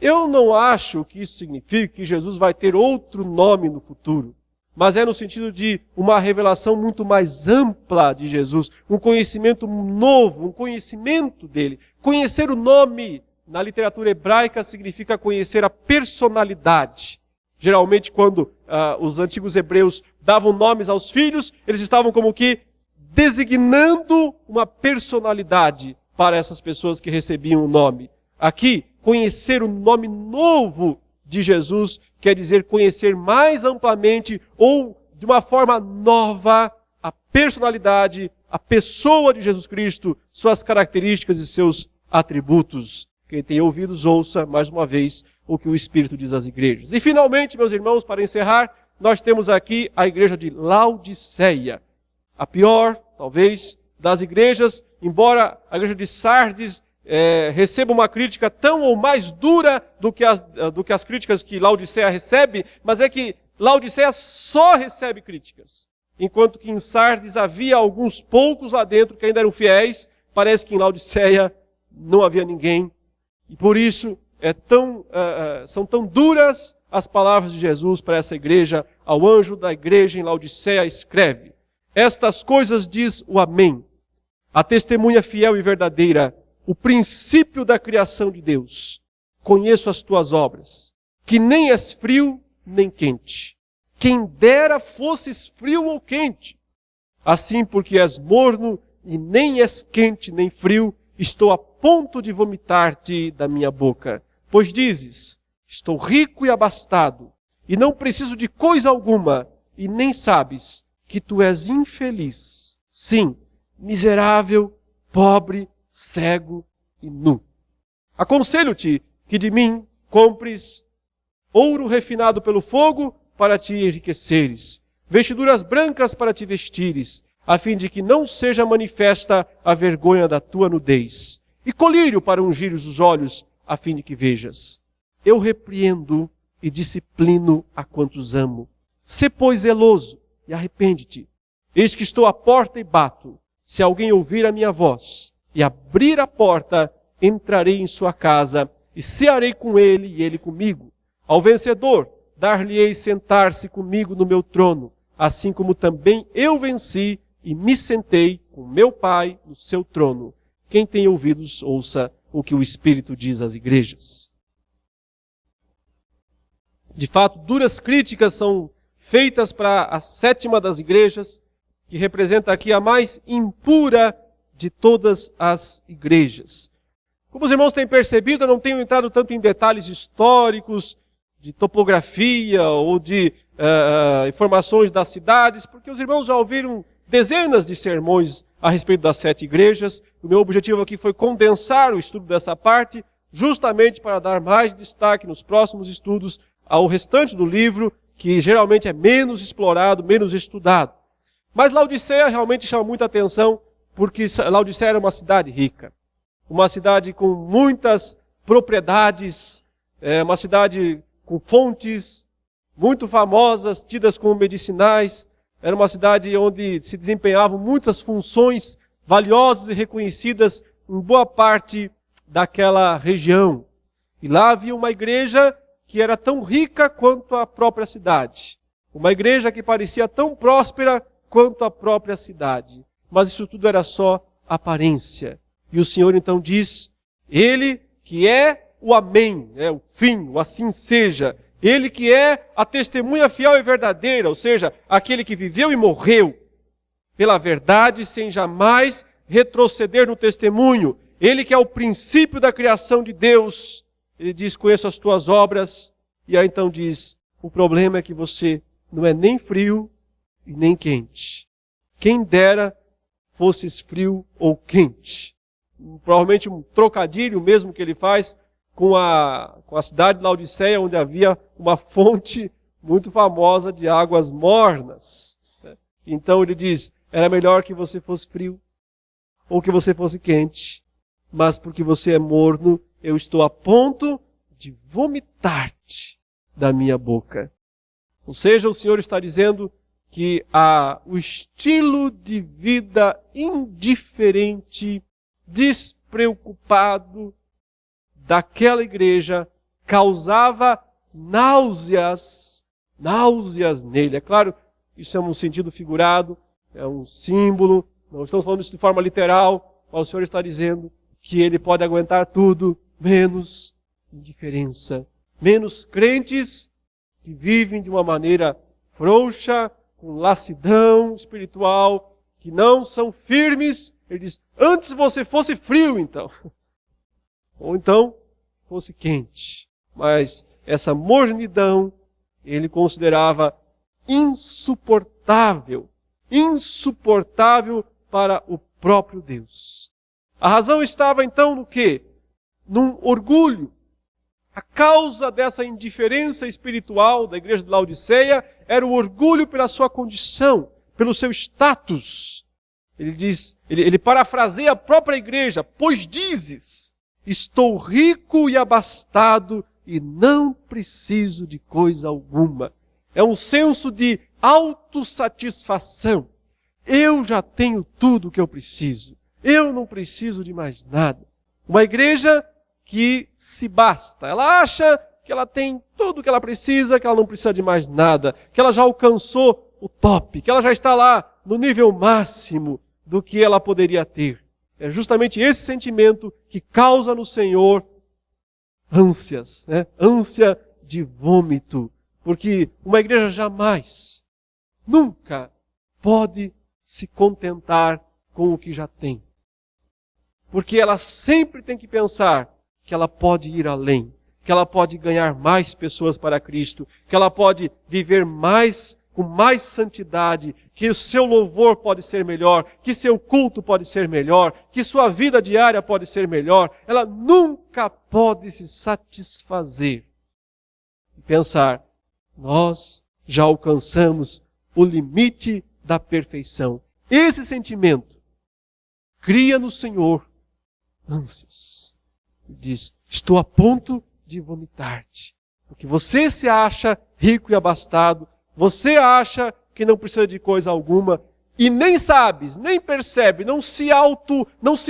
S1: Eu não acho que isso signifique que Jesus vai ter outro nome no futuro, mas é no sentido de uma revelação muito mais ampla de Jesus, um conhecimento novo, um conhecimento dele. Conhecer o nome na literatura hebraica significa conhecer a personalidade. Geralmente, quando os antigos hebreus davam nomes aos filhos, eles estavam como que designando uma personalidade para essas pessoas que recebiam o nome. Aqui, conhecer o nome novo de Jesus quer dizer conhecer mais amplamente ou de uma forma nova a personalidade, a pessoa de Jesus Cristo, suas características e seus atributos. Quem tem ouvidos, ouça mais uma vez o que o Espírito diz às igrejas. E finalmente, meus irmãos, para encerrar, nós temos aqui a igreja de Laodiceia. A pior, talvez, das igrejas, embora a igreja de Sardes receba uma crítica tão ou mais dura do que as críticas que Laodiceia recebe, mas é que Laodiceia só recebe críticas. Enquanto que em Sardes havia alguns poucos lá dentro que ainda eram fiéis, parece que em Laodiceia não havia ninguém. E por isso são tão duras as palavras de Jesus para essa igreja. Ao anjo da igreja em Laodiceia escreve: estas coisas diz o Amém, a testemunha fiel e verdadeira, o princípio da criação de Deus. Conheço as tuas obras, que nem és frio nem quente. Quem dera fosses frio ou quente. Assim, porque és morno e nem és quente nem frio, estou a ponto de vomitar-te da minha boca. Pois dizes, estou rico e abastado, e não preciso de coisa alguma, e nem sabes que tu és infeliz. Sim, miserável, pobre, cego e nu. Aconselho-te que de mim compres ouro refinado pelo fogo para te enriqueceres, vestiduras brancas para te vestires, a fim de que não seja manifesta a vergonha da tua nudez, e colírio para ungires os olhos, a fim de que vejas. Eu repreendo e disciplino a quantos amo. Sê, pois, zeloso e arrepende-te. Eis que estou à porta e bato. Se alguém ouvir a minha voz e abrir a porta, entrarei em sua casa e cearei com ele e ele comigo. Ao vencedor, dar-lhe-ei sentar-se comigo no meu trono, assim como também eu venci e me sentei com meu Pai no seu trono. Quem tem ouvidos, ouça o que o Espírito diz às igrejas. De fato, duras críticas são feitas para a sétima das igrejas, que representa aqui a mais impura de todas as igrejas. Como os irmãos têm percebido, eu não tenho entrado tanto em detalhes históricos, de topografia ou de informações das cidades, porque os irmãos já ouviram dezenas de sermões a respeito das 7 igrejas. O meu objetivo aqui foi condensar o estudo dessa parte, justamente para dar mais destaque nos próximos estudos ao restante do livro, que geralmente é menos explorado, menos estudado. Mas Laodiceia realmente chama muita atenção, porque Laodiceia era uma cidade rica, uma cidade com muitas propriedades, uma cidade com fontes muito famosas, tidas como medicinais. Era uma cidade onde se desempenhavam muitas funções valiosas e reconhecidas em boa parte daquela região. E lá havia uma igreja que era tão rica quanto a própria cidade. Uma igreja que parecia tão próspera quanto a própria cidade. Mas isso tudo era só aparência. E o Senhor então diz, Ele que é o Amém, o fim, o assim seja. Ele que é a testemunha fiel e verdadeira, ou seja, aquele que viveu e morreu pela verdade sem jamais retroceder no testemunho. Ele que é o princípio da criação de Deus. Ele diz, conheço as tuas obras. E aí então diz, o problema é que você não é nem frio e nem quente. Quem dera fosses frio ou quente. Provavelmente um trocadilho mesmo que ele faz com a cidade de Laodiceia, onde havia uma fonte muito famosa de águas mornas. Então ele diz, era melhor que você fosse frio ou que você fosse quente, mas porque você é morno, eu estou a ponto de vomitar-te da minha boca. Ou seja, o Senhor está dizendo que o estilo de vida indiferente, despreocupado daquela igreja causava náuseas nele. É claro, isso é um sentido figurado, é um símbolo, não estamos falando isso de forma literal, mas o Senhor está dizendo que Ele pode aguentar tudo, menos indiferença, menos crentes que vivem de uma maneira frouxa, com lassidão espiritual, que não são firmes. Ele diz, antes você fosse frio então. Ou então fosse quente. Mas essa mornidão ele considerava insuportável. Insuportável para o próprio Deus. A razão estava então no quê? Num orgulho. A causa dessa indiferença espiritual da igreja de Laodiceia era o orgulho pela sua condição, pelo seu status. Ele diz, ele parafraseia a própria igreja, pois dizes, estou rico e abastado e não preciso de coisa alguma. É um senso de autossatisfação. Eu já tenho tudo o que eu preciso. Eu não preciso de mais nada. Uma igreja que se basta. Ela acha que ela tem tudo o que ela precisa, que ela não precisa de mais nada, que ela já alcançou o top, que ela já está lá no nível máximo do que ela poderia ter. É justamente esse sentimento que causa no Senhor ânsias, ânsia de vômito. Porque uma igreja jamais, nunca pode se contentar com o que já tem. Porque ela sempre tem que pensar que ela pode ir além, que ela pode ganhar mais pessoas para Cristo, que ela pode viver mais, com mais santidade, que o seu louvor pode ser melhor, que seu culto pode ser melhor, que sua vida diária pode ser melhor. Ela nunca pode se satisfazer e pensar, nós já alcançamos o limite da perfeição. Esse sentimento cria no Senhor ânsias. Diz, estou a ponto de vomitar-te. Porque você se acha rico e abastado, você acha que não precisa de coisa alguma, e nem sabes, nem percebe, não se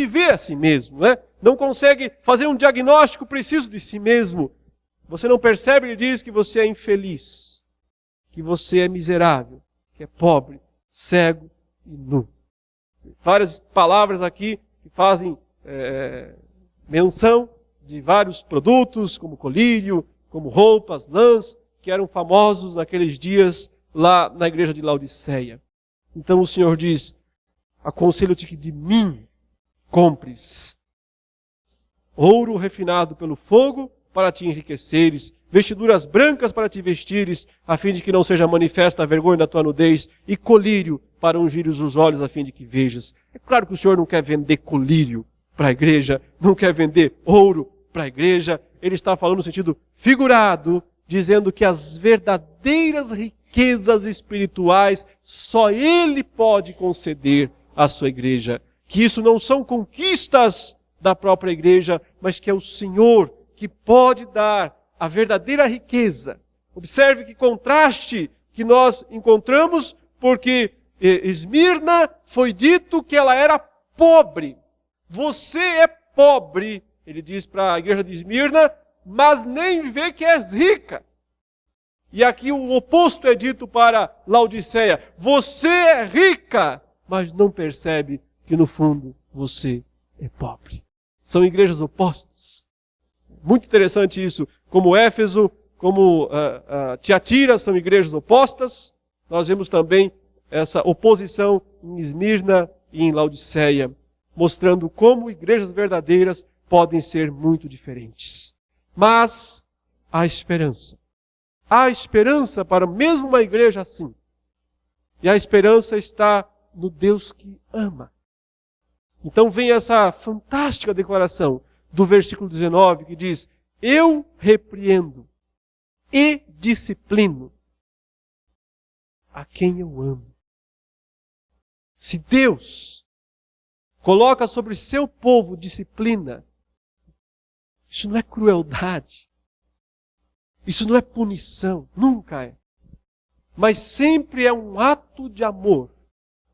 S1: vê a si mesmo, Não consegue fazer um diagnóstico preciso de si mesmo. Você não percebe, ele diz que você é infeliz, que você é miserável, que é pobre, cego e nu. Várias palavras aqui que fazem menção de vários produtos, como colírio, como roupas, lãs, que eram famosos naqueles dias lá na igreja de Laodiceia. Então o Senhor diz, aconselho-te que de mim compres ouro refinado pelo fogo para te enriqueceres, vestiduras brancas para te vestires, a fim de que não seja manifesta a vergonha da tua nudez, e colírio para ungires os olhos, a fim de que vejas. É claro que o Senhor não quer vender colírio para a igreja, não quer vender ouro para a igreja. Ele está falando no sentido figurado, dizendo que as verdadeiras riquezas espirituais só Ele pode conceder à sua igreja. Que isso não são conquistas da própria igreja, mas que é o Senhor que pode dar a verdadeira riqueza. Observe que contraste que nós encontramos, porque Esmirna foi dito que ela era pobre. Você é pobre, ele diz para a igreja de Esmirna, mas nem vê que és rica. E aqui o oposto é dito para Laodiceia. Você é rica, mas não percebe que no fundo você é pobre. São igrejas opostas. Muito interessante isso. Como Éfeso, como Tiatira são igrejas opostas, nós vemos também essa oposição em Esmirna e em Laodiceia, mostrando como igrejas verdadeiras podem ser muito diferentes. Mas há esperança. Há esperança para mesmo uma igreja assim. E a esperança está no Deus que ama. Então vem essa fantástica declaração do versículo 19 que diz: eu repreendo e disciplino a quem eu amo. Se Deus coloca sobre seu povo disciplina, isso não é crueldade. Isso não é punição. Nunca é. Mas sempre é um ato de amor.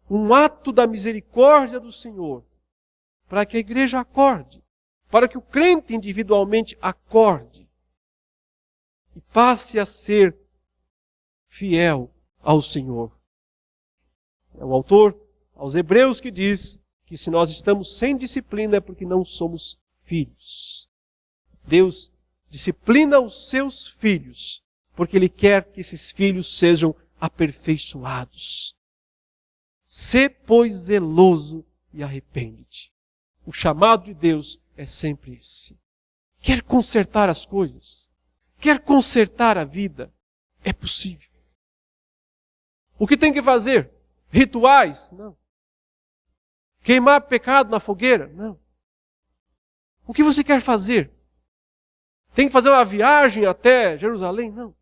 S1: Um ato da misericórdia do Senhor. Para que a igreja acorde. Para que o crente individualmente acorde. E passe a ser fiel ao Senhor. É o autor aos Hebreus que diz que se nós estamos sem disciplina é porque não somos filhos. Deus disciplina os seus filhos, porque Ele quer que esses filhos sejam aperfeiçoados. Sê, pois, zeloso e arrepende-te. O chamado de Deus é sempre esse. Quer consertar as coisas? Quer consertar a vida? É possível. O que tem que fazer? Rituais? Não. Queimar pecado na fogueira? Não. O que você quer fazer? Tem que fazer uma viagem até Jerusalém? Não.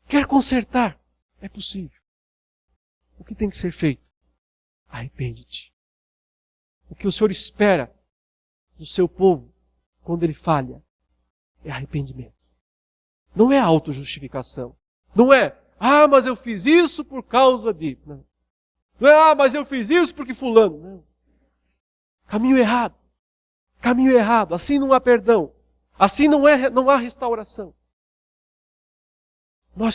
S1: Quer consertar? É possível. O que tem que ser feito? Arrepende-te. O que o Senhor espera do seu povo quando ele falha é arrependimento. Não é autojustificação. Não é, mas eu fiz isso por causa de... Não. Não é, mas eu fiz isso porque fulano. Não. Caminho errado. Caminho errado. Assim não há perdão. Assim não há restauração.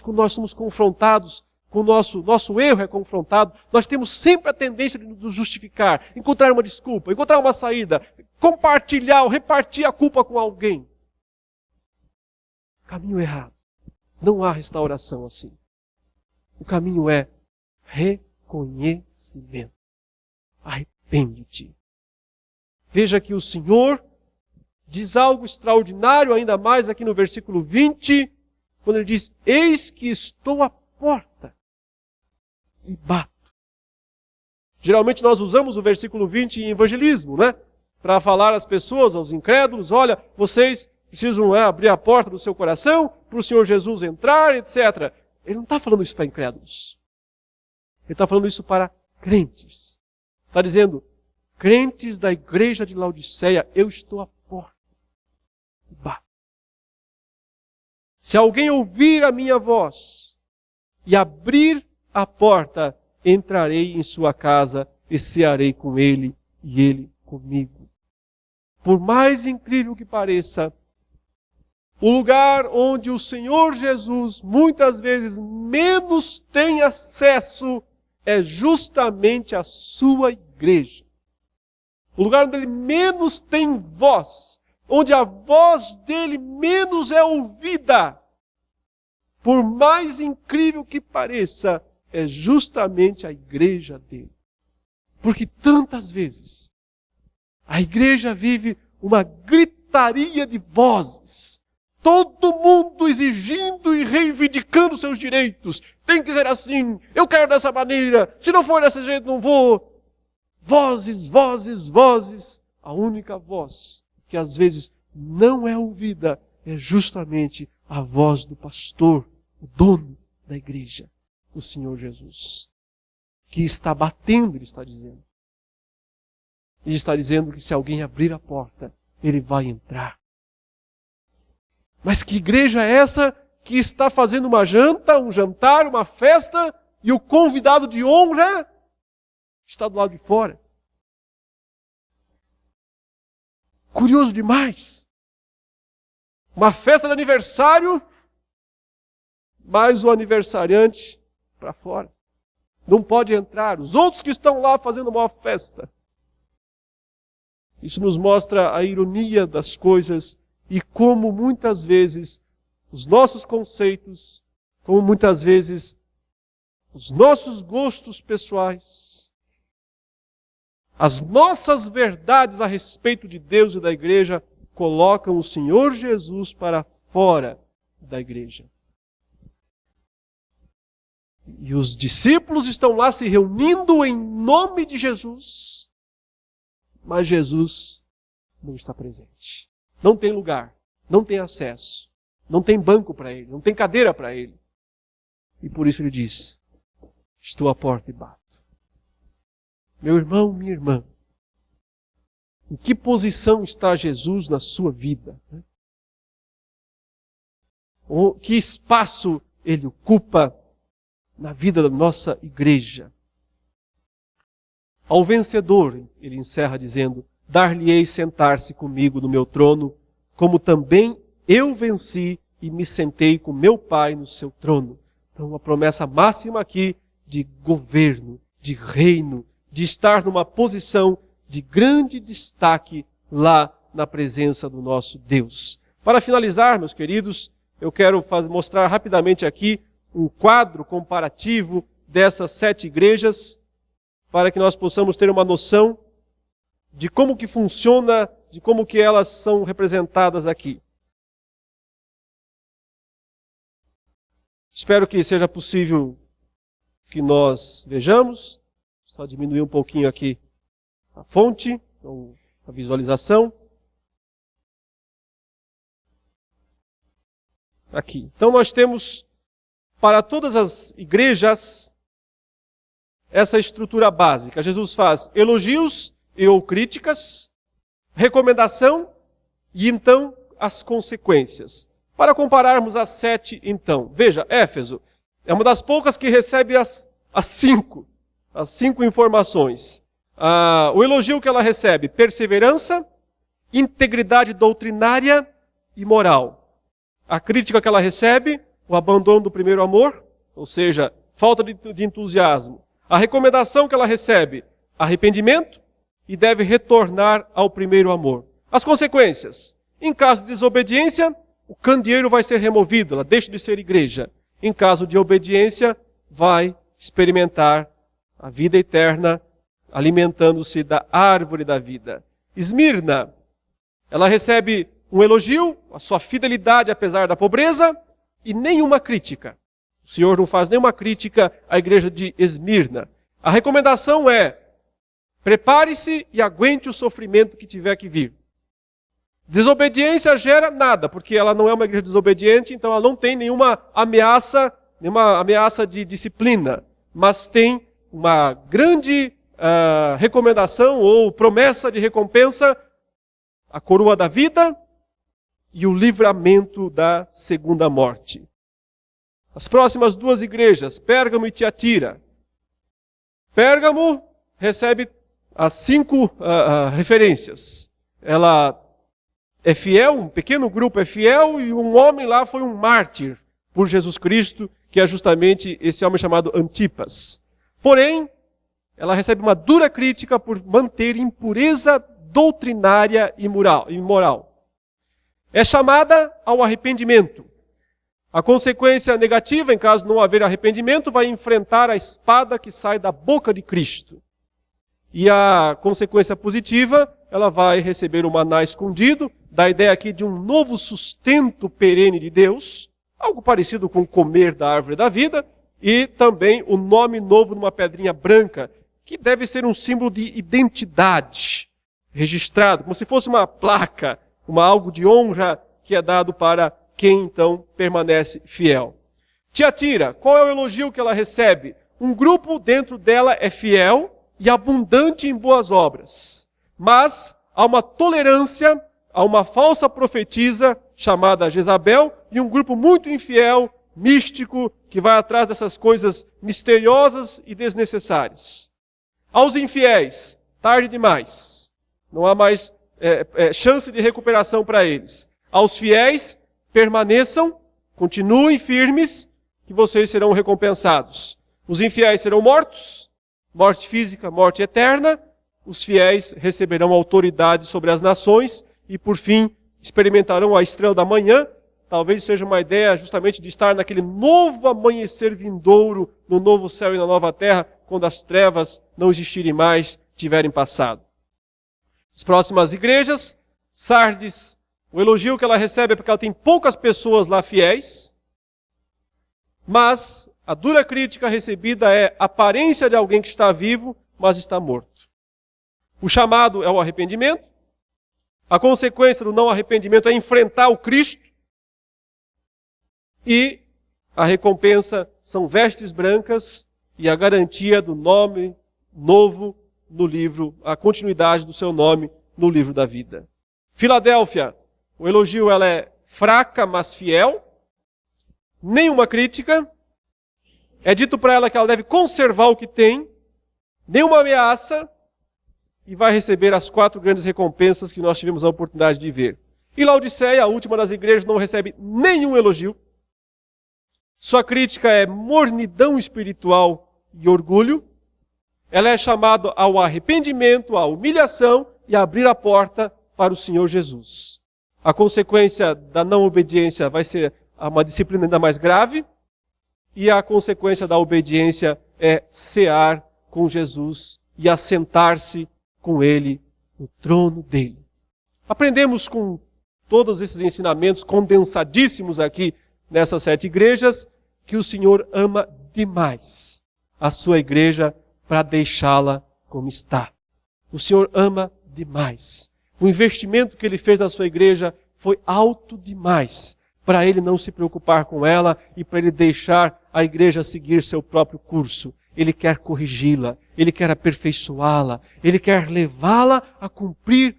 S1: Quando nós somos confrontados, com o nosso erro é confrontado, nós temos sempre a tendência de nos justificar, encontrar uma desculpa, encontrar uma saída, compartilhar ou repartir a culpa com alguém. Caminho errado. Não há restauração assim. O caminho é reconhecimento. Arrepende-te. Veja que o Senhor diz algo extraordinário ainda mais aqui no versículo 20, quando ele diz: eis que estou à porta e bato. Geralmente nós usamos o versículo 20 em evangelismo, né? Para falar às pessoas, aos incrédulos: olha, vocês precisam abrir a porta do seu coração para o Senhor Jesus entrar, etc. Ele não está falando isso para incrédulos. Ele está falando isso para crentes. Está dizendo: crentes da igreja de Laodiceia, eu estou à porta. Bato. Se alguém ouvir a minha voz e abrir a porta, entrarei em sua casa e cearei com ele e ele comigo. Por mais incrível que pareça, o lugar onde o Senhor Jesus muitas vezes menos tem acesso é justamente a sua igreja. O lugar onde ele menos tem voz, onde a voz dele menos é ouvida, por mais incrível que pareça, é justamente a igreja dele. Porque tantas vezes a igreja vive uma gritaria de vozes, Todo mundo exigindo e reivindicando seus direitos. Tem que ser assim, eu quero dessa maneira, se não for desse jeito não vou. Vozes, vozes, vozes. A única voz que às vezes não é ouvida é justamente a voz do pastor, o dono da igreja, o Senhor Jesus, que está batendo, ele está dizendo. Ele está dizendo que se alguém abrir a porta, ele vai entrar. Mas que igreja é essa que está fazendo uma janta, um jantar, uma festa, e o convidado de honra está do lado de fora? Curioso demais. Uma festa de aniversário, mas o aniversariante para fora. Não pode entrar. Os outros que estão lá fazendo uma festa. Isso nos mostra a ironia das coisas e como muitas vezes os nossos conceitos, como muitas vezes os nossos gostos pessoais, as nossas verdades a respeito de Deus e da igreja colocam o Senhor Jesus para fora da igreja. E os discípulos estão lá se reunindo em nome de Jesus, mas Jesus não está presente. Não tem lugar, não tem acesso, não tem banco para ele, não tem cadeira para ele. E por isso ele diz, estou à porta e bato. Meu irmão, minha irmã, em que posição está Jesus na sua vida? Que espaço ele ocupa na vida da nossa igreja? Ao vencedor, ele encerra dizendo, dar-lhe-ei sentar-se comigo no meu trono, como também eu venci e me sentei com meu Pai no seu trono. Então, uma promessa máxima aqui de governo, de reino, de estar numa posição de grande destaque lá na presença do nosso Deus. Para finalizar, meus queridos, eu quero mostrar rapidamente aqui um quadro comparativo dessas 7 igrejas, para que nós possamos ter uma noção de como que funciona, de como que elas são representadas aqui. Espero que seja possível que nós vejamos. Só diminuir um pouquinho aqui a fonte, ou a visualização. Aqui. Então nós temos, para todas as igrejas, essa estrutura básica. Jesus faz elogios e ou críticas, recomendação e então as consequências. Para compararmos as 7, então. Veja, Éfeso é uma das poucas que recebe as 5 informações. O elogio que ela recebe, perseverança, integridade doutrinária e moral. A crítica que ela recebe, o abandono do primeiro amor, ou seja, falta de entusiasmo. A recomendação que ela recebe, arrependimento e deve retornar ao primeiro amor. As consequências, em caso de desobediência, o candeeiro vai ser removido, ela deixa de ser igreja. Em caso de obediência, vai experimentar a vida eterna, alimentando-se da árvore da vida. Esmirna, ela recebe um elogio, a sua fidelidade apesar da pobreza, e nenhuma crítica. O Senhor não faz nenhuma crítica à igreja de Esmirna. A recomendação é, prepare-se e aguente o sofrimento que tiver que vir. Desobediência gera nada, porque ela não é uma igreja desobediente, então ela não tem nenhuma ameaça de disciplina, mas tem uma grande recomendação ou promessa de recompensa, a coroa da vida e o livramento da segunda morte. As próximas 2 igrejas, Pérgamo e Tiatira. Pérgamo recebe as 5 referências. Ela é fiel, um pequeno grupo é fiel, e um homem lá foi um mártir por Jesus Cristo, que é justamente esse homem chamado Antipas. Porém, ela recebe uma dura crítica por manter impureza doutrinária e moral. É chamada ao arrependimento. A consequência negativa, em caso de não haver arrependimento, vai enfrentar a espada que sai da boca de Cristo. E a consequência positiva, ela vai receber o maná escondido, da ideia aqui de um novo sustento perene de Deus, algo parecido com comer da árvore da vida, e também o nome novo numa pedrinha branca, que deve ser um símbolo de identidade registrado, como se fosse uma placa, algo de honra que é dado para quem então permanece fiel. Tiatira, qual é o elogio que ela recebe? Um grupo dentro dela é fiel e abundante em boas obras, mas há uma tolerância a uma falsa profetisa chamada Jezabel e um grupo muito infiel, místico, que vai atrás dessas coisas misteriosas e desnecessárias. Aos infiéis, tarde demais. Não há mais chance de recuperação para eles. Aos fiéis, permaneçam, continuem firmes, que vocês serão recompensados. Os infiéis serão mortos, morte física, morte eterna. Os fiéis receberão autoridade sobre as nações e, por fim, experimentarão a estrela da manhã. Talvez seja uma ideia justamente de estar naquele novo amanhecer vindouro, no novo céu e na nova terra, quando as trevas não existirem mais, tiverem passado. As próximas igrejas, Sardes, o elogio que ela recebe é porque ela tem poucas pessoas lá fiéis, mas a dura crítica recebida é a aparência de alguém que está vivo, mas está morto. O chamado é o arrependimento, a consequência do não arrependimento é enfrentar o Cristo, e a recompensa são vestes brancas e a garantia do nome novo no livro, a continuidade do seu nome no livro da vida. Filadélfia, o elogio ela é fraca, mas fiel, nenhuma crítica, é dito para ela que ela deve conservar o que tem, nenhuma ameaça, e vai receber as 4 grandes recompensas que nós tivemos a oportunidade de ver. E Laodiceia, a última das igrejas, não recebe nenhum elogio. Sua crítica é mornidão espiritual e orgulho. Ela é chamada ao arrependimento, à humilhação e a abrir a porta para o Senhor Jesus. A consequência da não obediência vai ser uma disciplina ainda mais grave. E a consequência da obediência é cear com Jesus e assentar-se com Ele no trono dele. Aprendemos com todos esses ensinamentos condensadíssimos aqui nessas 7 igrejas, que o Senhor ama demais a sua igreja para deixá-la como está. O Senhor ama demais. O investimento que Ele fez na sua igreja foi alto demais para Ele não se preocupar com ela e para Ele deixar a igreja seguir seu próprio curso. Ele quer corrigi-la, Ele quer aperfeiçoá-la, Ele quer levá-la a cumprir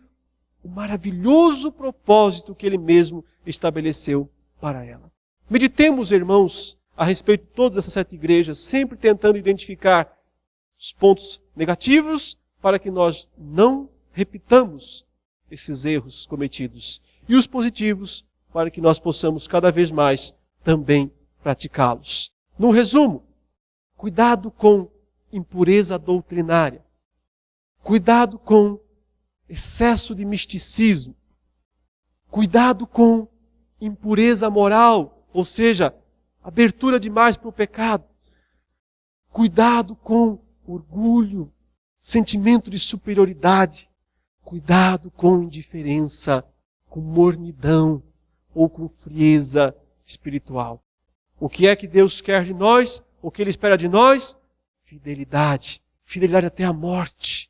S1: o maravilhoso propósito que Ele mesmo estabeleceu para ela. Meditemos, irmãos, a respeito de todas essas 7 igrejas, sempre tentando identificar os pontos negativos para que nós não repitamos esses erros cometidos. E os positivos para que nós possamos cada vez mais também praticá-los. No resumo, cuidado com impureza doutrinária. Cuidado com excesso de misticismo. Cuidado com impureza moral, ou seja, abertura demais para o pecado. Cuidado com orgulho, sentimento de superioridade. Cuidado com indiferença, com mornidão ou com frieza espiritual. O que é que Deus quer de nós? O que Ele espera de nós? Fidelidade. Fidelidade até a morte,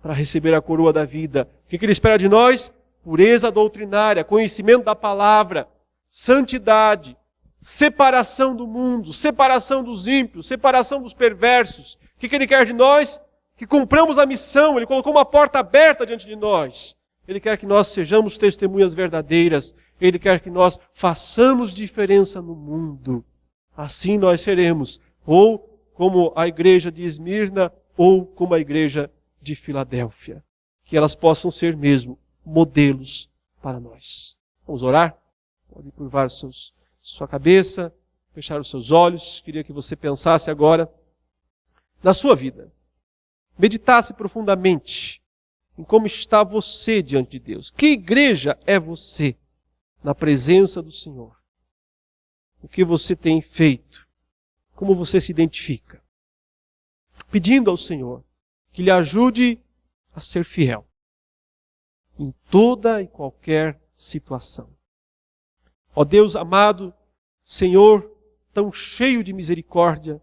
S1: para receber a coroa da vida. O que Ele espera de nós? Pureza doutrinária, conhecimento da palavra, santidade, separação do mundo, separação dos ímpios, separação dos perversos. O que Ele quer de nós? Que cumpramos a missão. Ele colocou uma porta aberta diante de nós. Ele quer que nós sejamos testemunhas verdadeiras. Ele quer que nós façamos diferença no mundo. Assim nós seremos, ou como a igreja de Esmirna, ou como a igreja de Filadélfia. Que elas possam ser mesmo modelos para nós. Vamos orar? Pode curvar sua cabeça, fechar os seus olhos. Queria que você pensasse agora na sua vida. Meditasse profundamente em como está você diante de Deus. Que igreja é você na presença do Senhor? O que você tem feito? Como você se identifica? Pedindo ao Senhor que lhe ajude a ser fiel em toda e qualquer situação. Ó Deus amado, Senhor, tão cheio de misericórdia,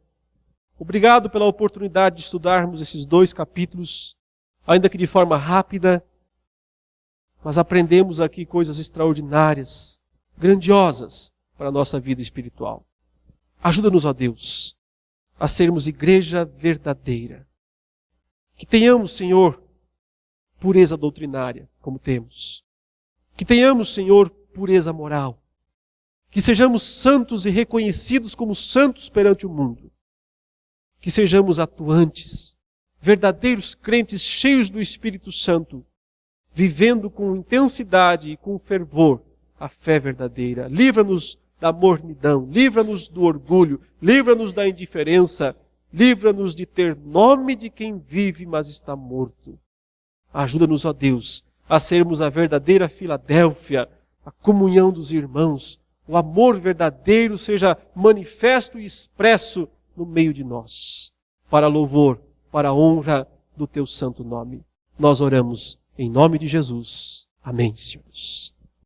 S1: obrigado pela oportunidade de estudarmos esses 2 capítulos, ainda que de forma rápida, mas aprendemos aqui coisas extraordinárias, grandiosas para a nossa vida espiritual. Ajuda-nos, ó Deus, a sermos igreja verdadeira. Que tenhamos, Senhor, pureza doutrinária, como temos. Que tenhamos, Senhor, pureza moral. Que sejamos santos e reconhecidos como santos perante o mundo. Que sejamos atuantes, verdadeiros crentes cheios do Espírito Santo, vivendo com intensidade e com fervor a fé verdadeira. Livra-nos da mornidão, livra-nos do orgulho, livra-nos da indiferença, livra-nos de ter nome de quem vive, mas está morto. Ajuda-nos, ó Deus, a sermos a verdadeira Filadélfia, a comunhão dos irmãos, o amor verdadeiro seja manifesto e expresso no meio de nós, para louvor, para a honra do teu santo nome. Nós oramos em nome de Jesus. Amém, Senhor.